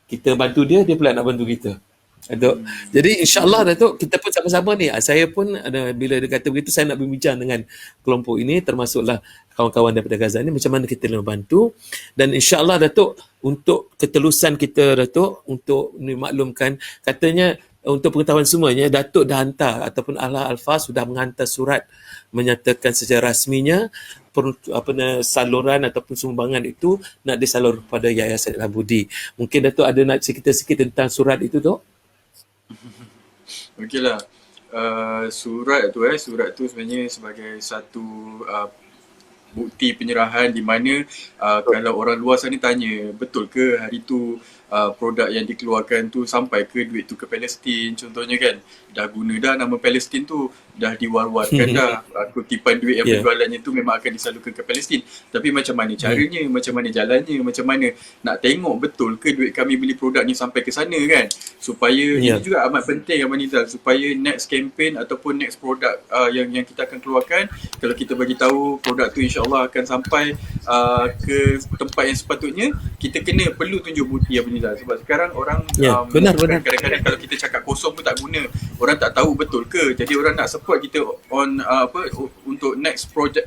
Kita bantu dia pula nak bantu kita. Datuk. Jadi insya-Allah Datuk, kita pun sama-sama ni. Saya pun bila dia kata begitu, saya nak berbincang dengan kelompok ini, termasuklah kawan-kawan daripada Gaza ni, macam mana kita nak bantu. Dan insya-Allah Datuk, untuk ketelusan kita Datuk, untuk maklumkan, katanya untuk pengetahuan semuanya, Datuk dah hantar ataupun Ala Alfa sudah menghantar surat menyatakan secara rasminya saluran ataupun sumbangan itu nak disalur kepada Yayasan Al-Budi. Mungkin Datuk ada nak cerita sikit tentang surat itu, Tok? Okeylah. Surat tu sebenarnya sebagai satu bukti penyerahan di mana kalau orang luar sana tanya, betul ke hari tu produk yang dikeluarkan tu sampai ke duit tu ke Palestin contohnya kan, dah guna dah nama Palestin tu, dah diwar-warkan dah, kutipan duit yang penjualannya tu memang akan disalurkan ke Palestin. Tapi macam mana caranya, macam mana jalannya, macam mana nak tengok betul ke duit kami beli produk ni sampai ke sana kan, supaya ini juga amat penting Abang Nizal, supaya next campaign ataupun next produk yang kita akan keluarkan, kalau kita bagi tahu produk tu insya-Allah akan sampai ke tempat yang sepatutnya, kita perlu tunjuk bukti Abang Nizal. Sebab sekarang orang benar. kadang-kadang kalau kita cakap kosong pun tak guna, orang tak tahu betul ke, jadi orang nak support kita on untuk next project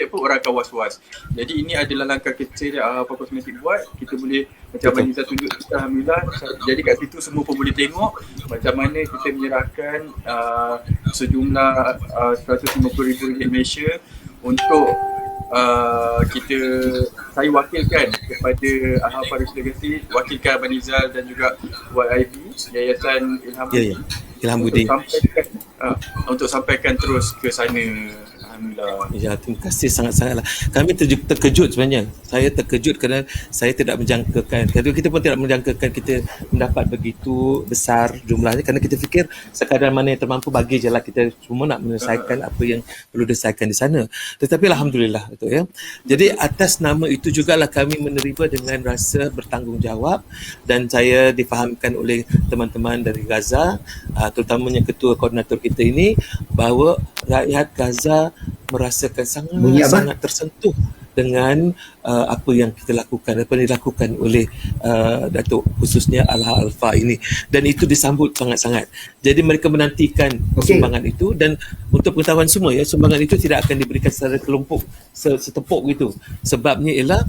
pun orang akan was-was. Jadi ini adalah langkah kecil apa kosmetik buat, kita boleh macam Abang Nizal tunjuk kita, alhamdulillah. Jadi kat situ semua pun boleh tengok macam mana kita menyerahkan sejumlah RM150,000 Malaysia untuk saya wakilkan kepada Al-Haq Paris Legacy, wakilkan Abang Nizal dan juga YIB, Yayasan Ilham Budi, Ilham Budi, untuk sampaikan terus ke sana. Alhamdulillah. Ya, terima kasih sangat-sangatlah. Kami terkejut sebenarnya. Saya terkejut kerana saya tidak menjangkakan. Kita pun tidak menjangkakan kita mendapat begitu besar jumlahnya, kerana kita fikir sekadar mana yang termampu bagi je lah, kita semua nak menyelesaikan apa yang perlu diselesaikan di sana. Tetapi alhamdulillah Datuk ya. Jadi atas nama itu jugalah kami menerima dengan rasa bertanggungjawab, dan saya difahamkan oleh teman-teman dari Gaza, terutamanya ketua koordinator kita ini, bahawa rakyat Gaza merasakan sangat tersentuh dengan apa yang kita lakukan, apa yang dilakukan oleh Datuk, khususnya Al-Haq Alfa ini, dan itu disambut sangat-sangat. Jadi mereka menantikan sumbangan itu, dan untuk pengetahuan semua ya, sumbangan itu tidak akan diberikan secara kelompok setepuk gitu. Sebabnya ialah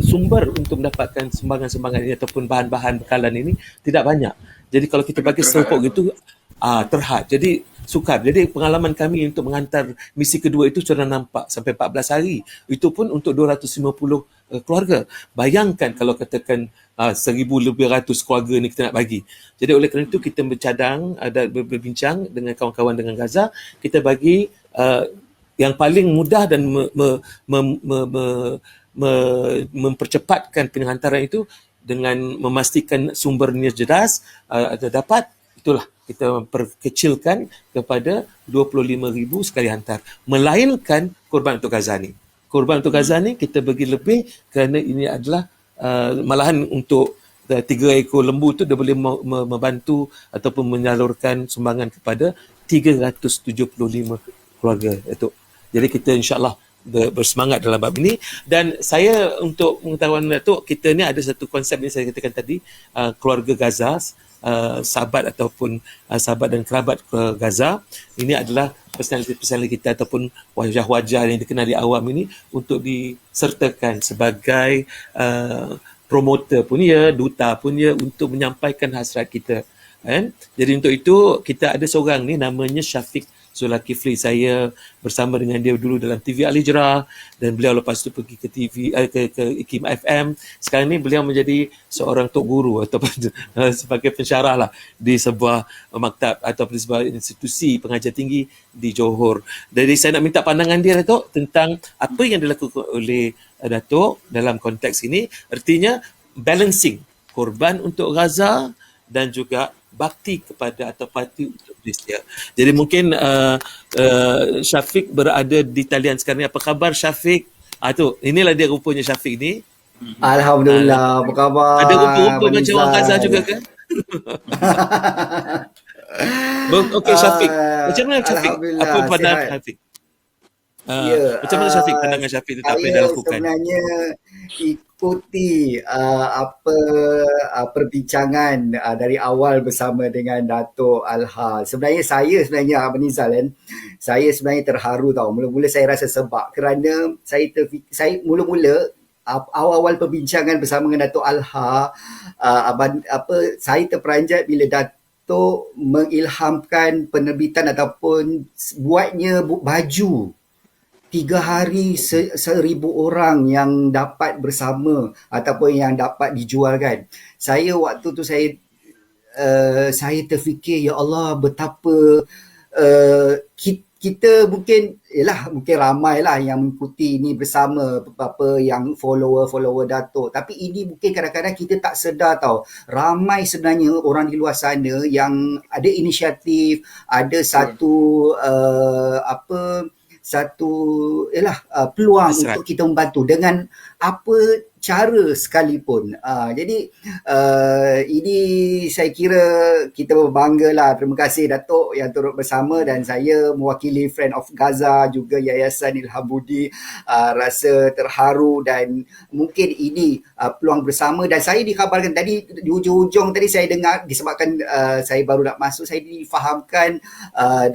sumber untuk mendapatkan sumbangan-sumbangan ini ataupun bahan-bahan bekalan ini tidak banyak. Jadi kalau kita bagi setepuk gitu terhad. Jadi sukar. Jadi pengalaman kami untuk menghantar misi kedua itu sudah nampak sampai 14 hari. Itu pun untuk 250 keluarga. Bayangkan kalau katakan 1,000 lebih ratus keluarga ni kita nak bagi. Jadi oleh kerana itu kita bercadang, berbincang dengan kawan-kawan dengan Gaza, kita bagi yang paling mudah dan mempercepatkan penghantaran itu dengan memastikan sumbernya jelas dapat. Itulah kita perkecilkan kepada 25,000 sekali hantar. Melainkan korban untuk Gaza ni. Korban untuk Gaza ni kita bagi lebih kerana ini adalah malahan untuk 3 ekor lembu tu dia boleh membantu ataupun menyalurkan sumbangan kepada 375 keluarga. Datuk. Jadi kita insya-Allah bersemangat dalam bab ini. Dan saya untuk pengetahuan Datuk, kita ni ada satu konsep yang saya katakan tadi, keluarga Gaza, sahabat ataupun sahabat dan kerabat Gaza. Ini adalah personaliti kita ataupun wajah-wajah yang dikenali awam ini untuk disertakan sebagai promoter pun ya, duta pun ya, untuk menyampaikan hasrat kita. Jadi untuk itu kita ada seorang ni namanya Syafiq Zulkifli. Saya bersama dengan dia dulu dalam TV Al-Hijrah, dan beliau lepas tu pergi ke TV ke IKIM FM. Sekarang ni beliau menjadi seorang tok guru ataupun sebagai pensyarah lah di sebuah maktab ataupun di sebuah institusi pengajar tinggi di Johor. Jadi saya nak minta pandangan dia Datuk tentang apa yang dilakukan oleh Datuk dalam konteks ini, artinya balancing korban untuk Gaza dan juga bakti kepada atau parti untuk Malaysia. Jadi mungkin Syafiq berada di talian sekarang ni. Apa khabar Syafiq? Tu, inilah dia rupanya Syafiq ni. Alhamdulillah, apa khabar? Ada rupa-rupa macam orang Gaza juga kan? Okey Syafiq. Macam mana Syafiq? Apa pandangan Syafiq? Macam mana Syafiq, pandangan Syafiq tentang apa yang dah lakukan? Sebenarnya mengikuti perbincangan dari awal bersama dengan Dato' Alha. Sebenarnya Abang Nizal kan, saya sebenarnya terharu tau. Mula-mula saya rasa sebab kerana saya mula-mula awal-awal perbincangan bersama dengan Dato' Alha, saya terperanjat bila Dato' mengilhamkan penerbitan ataupun buatnya baju 3 hari 1,000 orang yang dapat bersama ataupun yang dapat dijual kan. Waktu tu saya terfikir, ya Allah, betapa kita mungkin ramai lah yang mengikuti ini bersama, beberapa yang follower Dato', tapi ini mungkin kadang-kadang kita tak sedar tau, ramai sebenarnya orang di luar sana yang ada inisiatif, ada peluang Hasrat. untuk kita membantu dengan apa cara sekalipun. Jadi ini saya kira kita berbangga lah. Terima kasih Dato' yang turut bersama, dan saya mewakili Friend of Gaza juga Yayasan Ilham Budi rasa terharu, dan mungkin ini peluang bersama. Dan saya dikhabarkan tadi di hujung-hujung tadi saya dengar, disebabkan saya baru nak masuk, saya difahamkan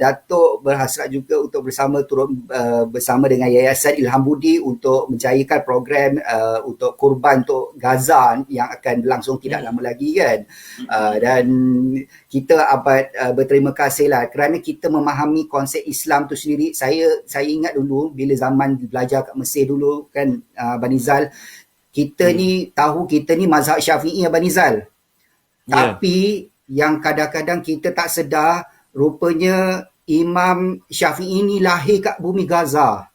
Dato' berhasrat juga untuk turut bersama dengan Yayasan Ilham Budi untuk menjayakan program untuk korban untuk Gaza yang akan berlangsung tidak lama lagi kan. Dan kita amat berterima kasih lah kerana kita memahami konsep Islam tu sendiri. Saya ingat dulu bila zaman belajar kat Mesir dulu kan, Abang Nizal, kita ni mazhab Syafi'i, Abang Nizal. Tapi yang kadang-kadang kita tak sedar, rupanya Imam Syafi'i ni lahir kat bumi Gaza.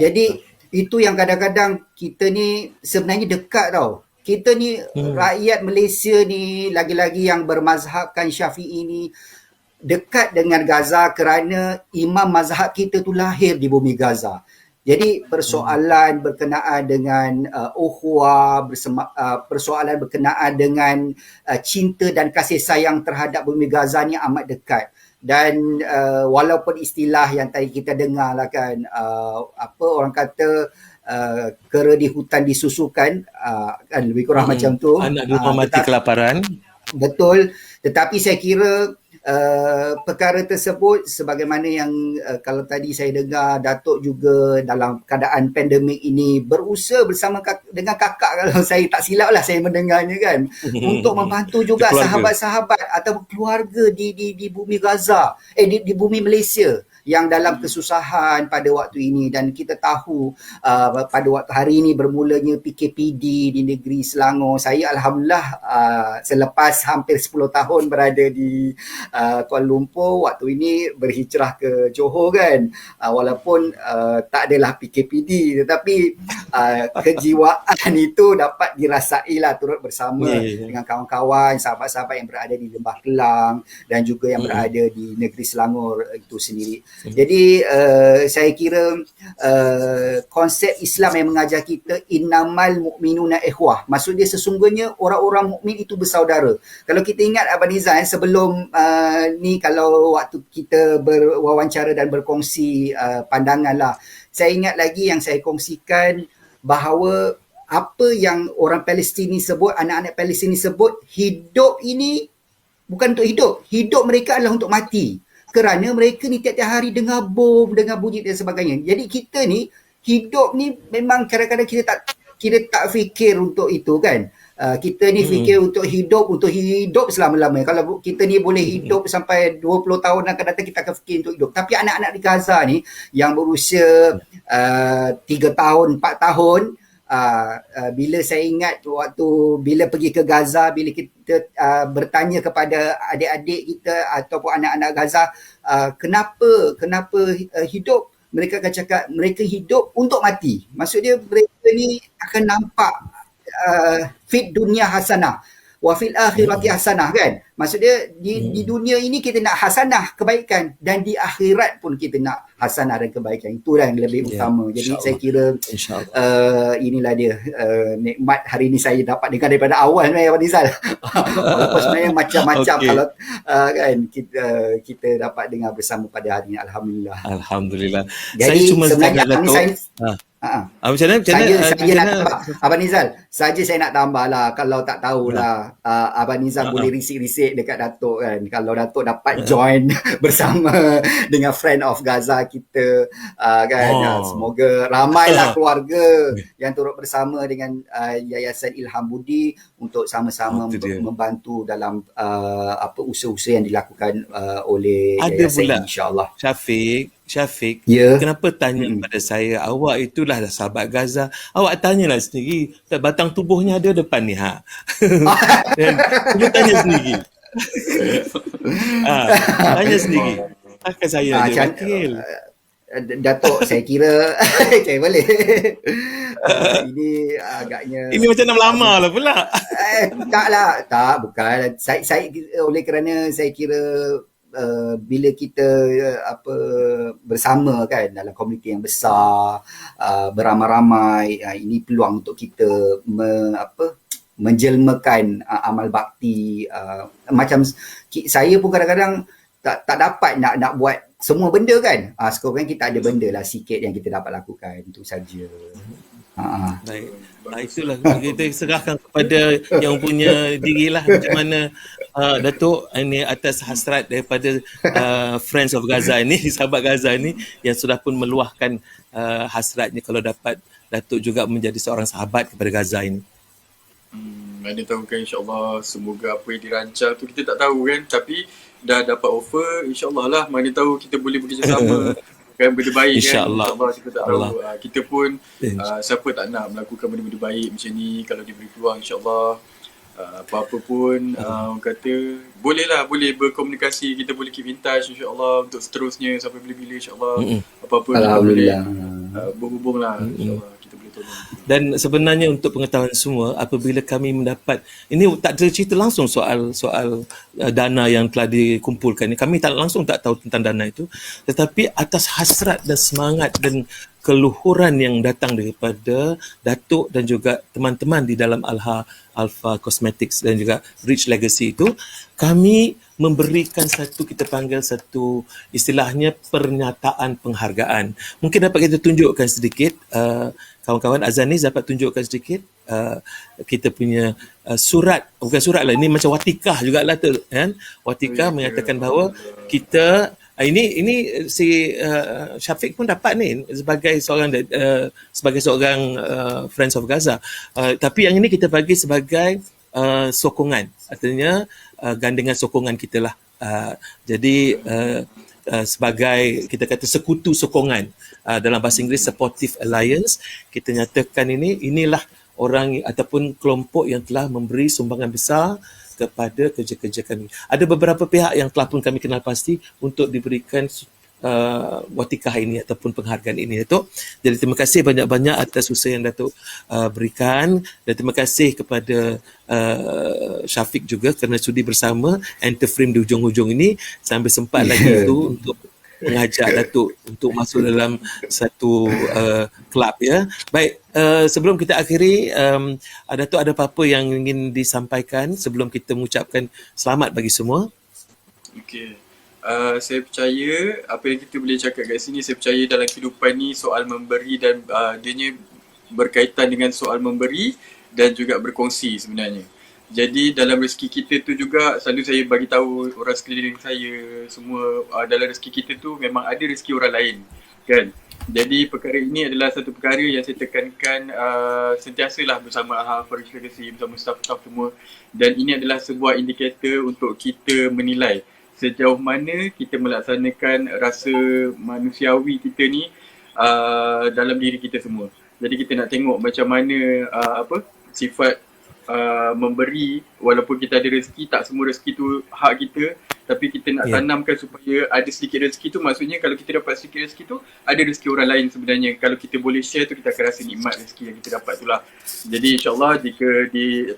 Jadi itu yang kadang-kadang kita ni sebenarnya dekat tau. Kita ni rakyat Malaysia ni, lagi-lagi yang bermazhabkan Syafi'i ni, dekat dengan Gaza kerana imam mazhab kita tu lahir di bumi Gaza. Jadi persoalan berkenaan dengan ukhuwah, persoalan berkenaan dengan cinta dan kasih sayang terhadap bumi Gaza ni amat dekat. Dan walaupun istilah yang tadi kita dengar lah kan, orang kata kera di hutan disusukan, kan lebih kurang macam tu. Anak di rumah mati kelaparan. Betul. Tetapi saya kira perkara tersebut sebagaimana yang kalau tadi saya dengar Datuk juga dalam keadaan pandemik ini berusaha bersama dengan kakak, kalau saya tak silap lah saya mendengarnya kan, untuk membantu juga sahabat-sahabat atau keluarga di bumi Gaza, di bumi Malaysia yang dalam kesusahan pada waktu ini. Dan kita tahu pada waktu hari ini bermulanya PKPD di negeri Selangor. Saya Alhamdulillah selepas hampir 10 tahun berada di Kuala Lumpur, waktu ini berhijrah ke Johor kan, walaupun tak adalah PKPD, tetapi kejiwaan itu dapat dirasai lah turut bersama dengan kawan-kawan, sahabat-sahabat yang berada di Lembah Kelang dan juga yang berada di negeri Selangor itu sendiri. Jadi saya kira konsep Islam yang mengajar kita innamal mu'minuna ikhwah, maksud dia sesungguhnya orang-orang mukmin itu bersaudara. Kalau kita ingat Abang Nizam sebelum ni, kalau waktu kita berwawancara dan berkongsi pandangan lah, saya ingat lagi yang saya kongsikan bahawa apa yang orang Palestin ni sebut, anak-anak Palestin ni sebut, hidup ini bukan untuk hidup mereka adalah untuk mati. Kerana mereka ni tiap-tiap hari dengar bom, dengar bunyi dan sebagainya. Jadi kita ni, hidup ni memang kadang-kadang kita tak fikir untuk itu kan. Kita ni fikir untuk hidup selama-lamanya. Kalau kita ni boleh hidup sampai 20 tahun akan datang, kita akan fikir untuk hidup. Tapi anak-anak di Gaza ni yang berusia 3 tahun, 4 tahun, bila saya ingat waktu bila pergi ke Gaza, bila kita bertanya kepada adik-adik kita ataupun anak-anak Gaza, kenapa hidup, mereka akan cakap mereka hidup untuk mati. Maksud dia mereka ni akan nampak fit dunia hasanah wa fil akhirati hasanah kan. Maksudnya di dunia ini kita nak hasanah kebaikan dan di akhirat pun kita nak hasanah dan kebaikan. Itulah yang lebih utama. Jadi saya kira inilah dia nikmat hari ini saya dapat dengar daripada awal sebenarnya Abang Nizal. Walaupun sebenarnya macam-macam kalau kan kita dapat dengar bersama pada hari ini, alhamdulillah. Alhamdulillah. Jadi Saya cuma sebenarnya Datuk. Macam mana? Saja nak tambah. Abang Nizal, saya nak tambah lah. Kalau tak tahulah, Abang Nizal boleh risik-risik dekat Datuk kan. Kalau Datuk dapat join bersama dengan Friend of Gaza kita kan. Semoga ramailah keluarga yang turut bersama dengan Yayasan Ilham Budi untuk sama-sama membantu dalam usaha-usaha yang dilakukan oleh Yayasan ini, insya-Allah. Syafiq, kenapa tanya pada saya, awak itulah sahabat Gaza, awak tanyalah sendiri, batang tubuhnya ada depan ni dan cuba tanya sendiri. Tanya sendiri. Takkan saya je wakil. Datuk, saya kira okay, boleh. Ini agaknya ini macam nak melamar lah pula. Bukan. Saya oleh kerana saya kira bila kita bersama kan dalam komuniti yang besar, beramai-ramai, ini peluang untuk kita menjelmakan amal bakti. Macam saya pun kadang-kadang tak dapat nak buat semua benda kan. Sekurang kita ada benda lah sikit yang kita dapat lakukan, itu saja. Baik. Itulah kita serahkan kepada yang punya dirilah macam mana Datuk ini atas hasrat daripada Friends of Gaza ini, sahabat Gaza ini yang sudah pun meluahkan hasratnya kalau dapat Datuk juga menjadi seorang sahabat kepada Gaza ini. Mana tahu kan, insyaAllah semoga apa yang dirancang tu kita tak tahu kan, tapi dah dapat offer, insyaAllah lah, mana tahu kita boleh bekerjasama kan, benda baik InsyaAllah. kan, insyaAllah kita tak tahu. Kita pun siapa tak nak melakukan benda-benda baik macam ni, kalau diberi peluang insyaAllah. Apa-apa pun orang kata boleh berkomunikasi, kita boleh keep in touch insyaAllah untuk seterusnya sampai bila-bila insyaAllah. Apa-apa kita boleh berhubung lah insyaAllah, kita boleh tolong. Dan sebenarnya untuk pengetahuan semua, apabila kami mendapat, ini tak ada cerita langsung soal dana yang telah dikumpulkan ni, kami langsung tak tahu tentang dana itu, tetapi atas hasrat dan semangat dan keluhuran yang datang daripada Datuk dan juga teman-teman di dalam Alpha Cosmetics dan juga Rich Legacy itu, kami memberikan kita panggil satu istilahnya pernyataan penghargaan. Mungkin dapat kita tunjukkan sedikit, kawan-kawan, Azanis dapat tunjukkan sedikit kita punya bukan surat lah, ini macam watikah jugalah tu kan. Watikah menyatakan bahawa kita ini si Syafiq pun dapat ni sebagai seorang Friends of Gaza. Tapi yang ini kita bagi sebagai sokongan, artinya gandengan sokongan kita lah. Jadi sebagai kita kata sekutu sokongan, dalam bahasa Inggeris supportive alliance, kita nyatakan inilah orang ataupun kelompok yang telah memberi sumbangan besar kepada kerja-kerja kami. Ada beberapa pihak yang telah pun kami kenal pasti untuk diberikan watikah ini ataupun penghargaan ini, Datuk. Jadi terima kasih banyak-banyak atas usaha yang Datuk berikan, dan terima kasih kepada Syafiq juga kerana sudi bersama Enter Frame di hujung-hujung ini sampai sempat lagi itu untuk mengajak Datuk untuk masuk dalam satu kelab ya. Baik, sebelum kita akhiri, Datuk ada apa-apa yang ingin disampaikan sebelum kita mengucapkan selamat bagi semua? Okey. Saya percaya apa yang kita boleh cakap kat sini, saya percaya dalam kehidupan ni soal memberi dan dianya berkaitan dengan soal memberi dan juga berkongsi sebenarnya. Jadi dalam rezeki kita tu juga selalu saya bagi tahu orang sekeliling saya semua, dalam rezeki kita tu memang ada rezeki orang lain kan. Jadi perkara ini adalah satu perkara yang saya tekankan sentiasalah bersama Alpha Legacy, bersama staff-staff semua, dan ini adalah sebuah indikator untuk kita menilai sejauh mana kita melaksanakan rasa manusiawi kita ni dalam diri kita semua. Jadi kita nak tengok macam mana sifat memberi, walaupun kita ada rezeki, tak semua rezeki tu hak kita, tapi kita nak tanamkan supaya ada sedikit rezeki tu, maksudnya kalau kita dapat sedikit rezeki tu, ada rezeki orang lain sebenarnya. Kalau kita boleh share tu, kita akan rasa nikmat rezeki yang kita dapat tu lah. Jadi insyaAllah jika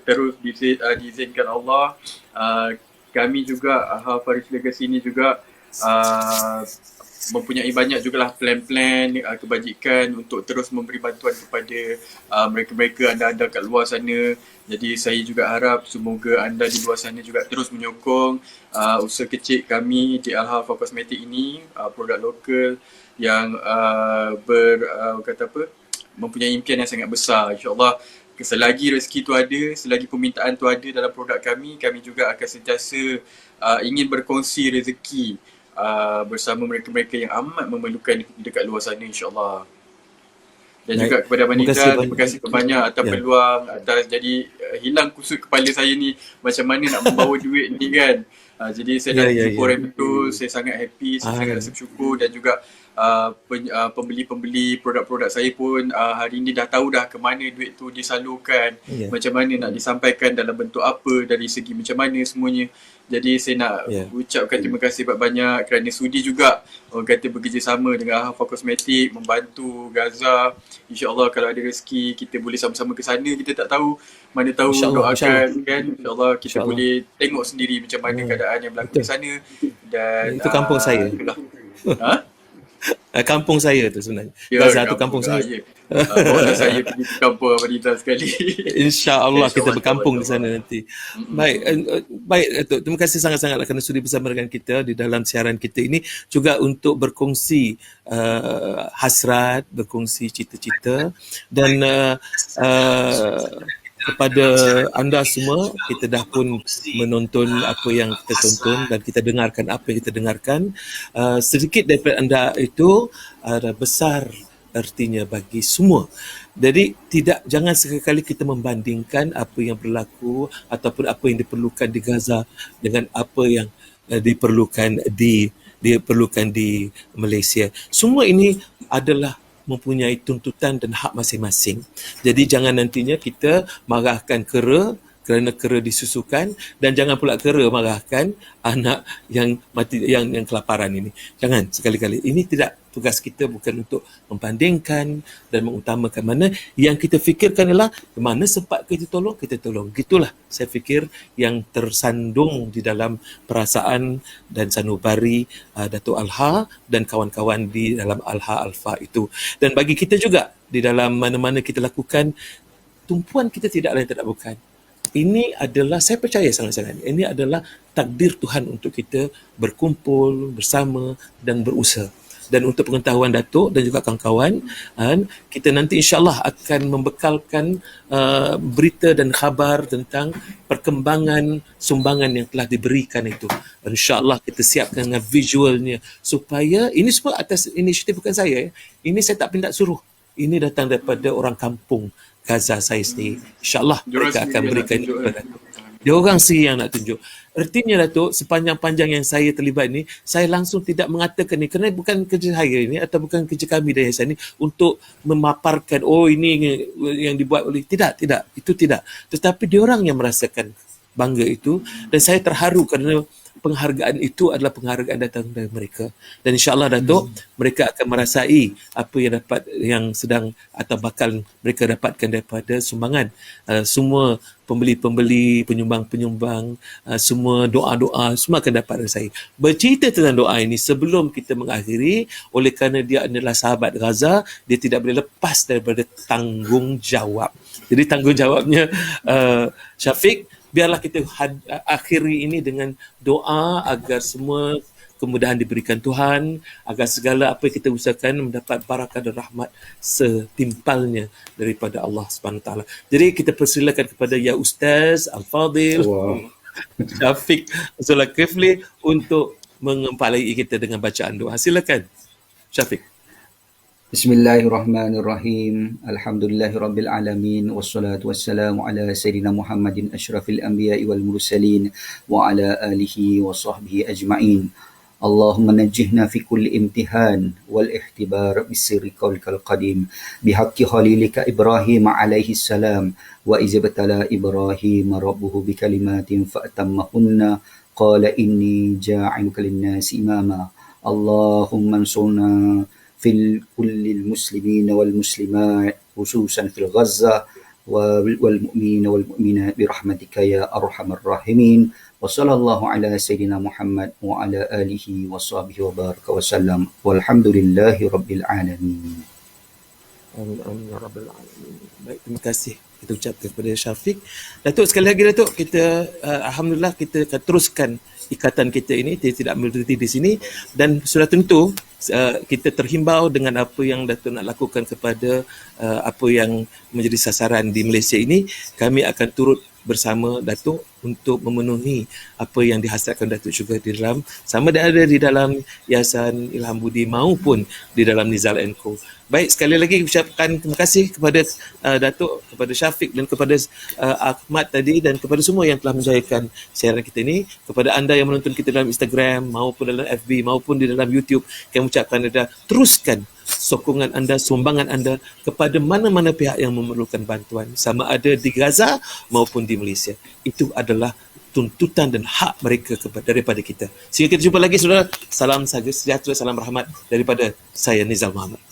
terus diizinkan Allah, kami juga Faris Legacy ni juga mempunyai banyak jugalah plan-plan kebajikan untuk terus memberi bantuan kepada mereka-mereka anda-anda kat luar sana. Jadi saya juga harap semoga anda di luar sana juga terus menyokong usaha kecil kami di Al-Hafa Kosmetik ini, produk lokal yang mempunyai impian yang sangat besar. InsyaAllah selagi rezeki tu ada, selagi permintaan tu ada dalam produk kami juga akan sentiasa ingin berkongsi rezeki bersama mereka-mereka yang amat memerlukan dekat luar sana, insyaAllah. Dan juga kepada Manizal, terima kasih banyak atas peluang, atas jadi hilang kusut kepala saya ni macam mana nak membawa duit ni kan. Jadi saya dah bersyukur yang betul, saya sangat happy, saya sangat rasa bersyukur, dan juga pembeli-pembeli produk-produk saya pun hari ni dah tahu dah ke mana duit tu disalurkan, macam mana nak disampaikan dalam bentuk apa, dari segi macam mana semuanya. Jadi saya nak ucapkan terima kasih banyak kerana sudi juga orang kata bekerjasama dengan Al-Hafa Kosmetik, membantu Gaza. InsyaAllah kalau ada rezeki kita boleh sama-sama ke sana, kita tak tahu, mana tahu doakan kan, InsyaAllah kita boleh tengok sendiri macam mana keadaan yang berlaku di sana. Dan itu kampung saya. Kampung saya tu sebenarnya. Gaza tu kampung saya. Bawa saya pergi ke kampung Manizal sekali. InsyaAllah kita berkampung di sana nanti. Baik Datuk, terima kasih sangat-sangat kerana sudi bersama dengan kita di dalam siaran kita ini, juga untuk berkongsi hasrat, berkongsi cita-cita, dan kepada anda semua, kita dah pun menonton apa yang kita tonton dan kita dengarkan apa yang kita dengarkan. Sedikit daripada anda itu besar artinya bagi semua. Jadi jangan sekali-kali kita membandingkan apa yang berlaku ataupun apa yang diperlukan di Gaza dengan apa yang diperlukan di Malaysia. Semua ini adalah mempunyai tuntutan dan hak masing-masing. Jadi jangan nantinya kita marahkan kera kerana kera disusukan, dan jangan pula kera marahkan anak yang mati, yang kelaparan ini. Jangan sekali-kali. Ini tidak, tugas kita bukan untuk membandingkan dan mengutamakan. Mana yang kita fikirkan ialah mana sempat kita tolong, kita tolong. Gitulah saya fikir yang tersandung di dalam perasaan dan sanubari Datuk Alha dan kawan-kawan di dalam Alha Alfa itu. Dan bagi kita juga, di dalam mana-mana kita lakukan, tumpuan kita tidak lain tidak bukan. Ini adalah, saya percaya sangat-sangat, ini adalah takdir Tuhan untuk kita berkumpul bersama dan berusaha. Dan untuk pengetahuan Datuk dan juga kawan-kawan, kita nanti insyaAllah akan membekalkan berita dan khabar tentang perkembangan sumbangan yang telah diberikan itu. InsyaAllah kita siapkan dengan visualnya, supaya ini semua atas inisiatif bukan saya. Ini saya tak pindah suruh. Ini datang daripada orang kampung Gaza saya sendiri. InsyaAllah mereka akan berikan itu kepada Datuk. Dia orang sendiri yang nak tunjuk. Artinya Datuk, sepanjang-panjang yang saya terlibat ni, saya langsung tidak mengatakan ni, kerana bukan kerja saya ini atau bukan kerja kami dari yayasan ni untuk memaparkan, oh ini yang dibuat oleh, tidak, itu tidak. Tetapi dia orang yang merasakan bangga itu, dan saya terharu kerana penghargaan itu adalah penghargaan datang dari mereka. Dan insyaAllah Datuk, mereka akan merasai apa yang sedang atau bakal mereka dapatkan daripada sumbangan. Semua pembeli-pembeli, penyumbang-penyumbang, semua doa-doa, semua akan dapat rasai. Bercerita tentang doa ini sebelum kita mengakhiri, oleh kerana dia adalah sahabat Gaza, dia tidak boleh lepas daripada tanggungjawab. Jadi tanggungjawabnya Syafiq, biarlah kita akhiri ini dengan doa agar semua kemudahan diberikan Tuhan, agar segala apa yang kita usahakan mendapat barakah dan rahmat setimpalnya daripada Allah SWT. Jadi kita persilakan kepada Ya Ustaz Al-Fadil Syafiq Zulkifli untuk mengempalai kita dengan bacaan doa. Silakan Syafiq. Bismillahirrahmanirrahim. Alhamdulillahirabbil alamin, wassalatu wassalamu ala sayyidina Muhammadin asyrafil anbiya'i wal mursalin wa ala alihi wa sahbihi ajma'in. Allahumma najjihna fi kulli imtihan wal ihtibar bisirri qawlikal qadim bihaqqi khalilika Ibrahim alaihi salam wa izibtala Ibrahim rabbuhu bikalimatin fa'tammahunna qala inni ja'iluka lin-nasi imama. Allahumma ansurna في كل المسلمين والمسلمات خصوصا في غزة والمؤمنين والمؤمنات برحمتك يا أرحم الراحمين Wa sallallahu ala sayyidina Muhammad wa ala alihi wa sahbihi wa baraka wa sallam. Walhamdulillahi rabbil alamin. Amin, amin, ya Rabbal Alamin. Baik, terima kasih kita ucapkan kepada Syafiq. Datuk, sekali lagi Datuk, kita Alhamdulillah kita akan teruskan ikatan kita ini, tidak berhenti di sini, dan sudah tentu kita terhimbau dengan apa yang Datuk nak lakukan kepada apa yang menjadi sasaran di Malaysia ini. Kami akan turut bersama Datuk untuk memenuhi apa yang dihasratkan Datuk juga di dalam, sama ada di dalam Yayasan Ilham Budi maupun di dalam Nizal & Co. Baik, sekali lagi ucapkan terima kasih kepada Datuk, kepada Syafiq dan kepada Ahmad tadi, dan kepada semua yang telah menjayakan siaran kita ini. Kepada anda yang menonton kita dalam Instagram maupun dalam FB maupun di dalam YouTube, kami ucapkan anda teruskan sokongan anda, sumbangan anda kepada mana-mana pihak yang memerlukan bantuan, sama ada di Gaza maupun di Malaysia. Itu adalah tuntutan dan hak mereka daripada kita. Sehingga kita jumpa lagi, saudara. Salam sejahtera, salam rahmat daripada saya, Nizal Muhammad.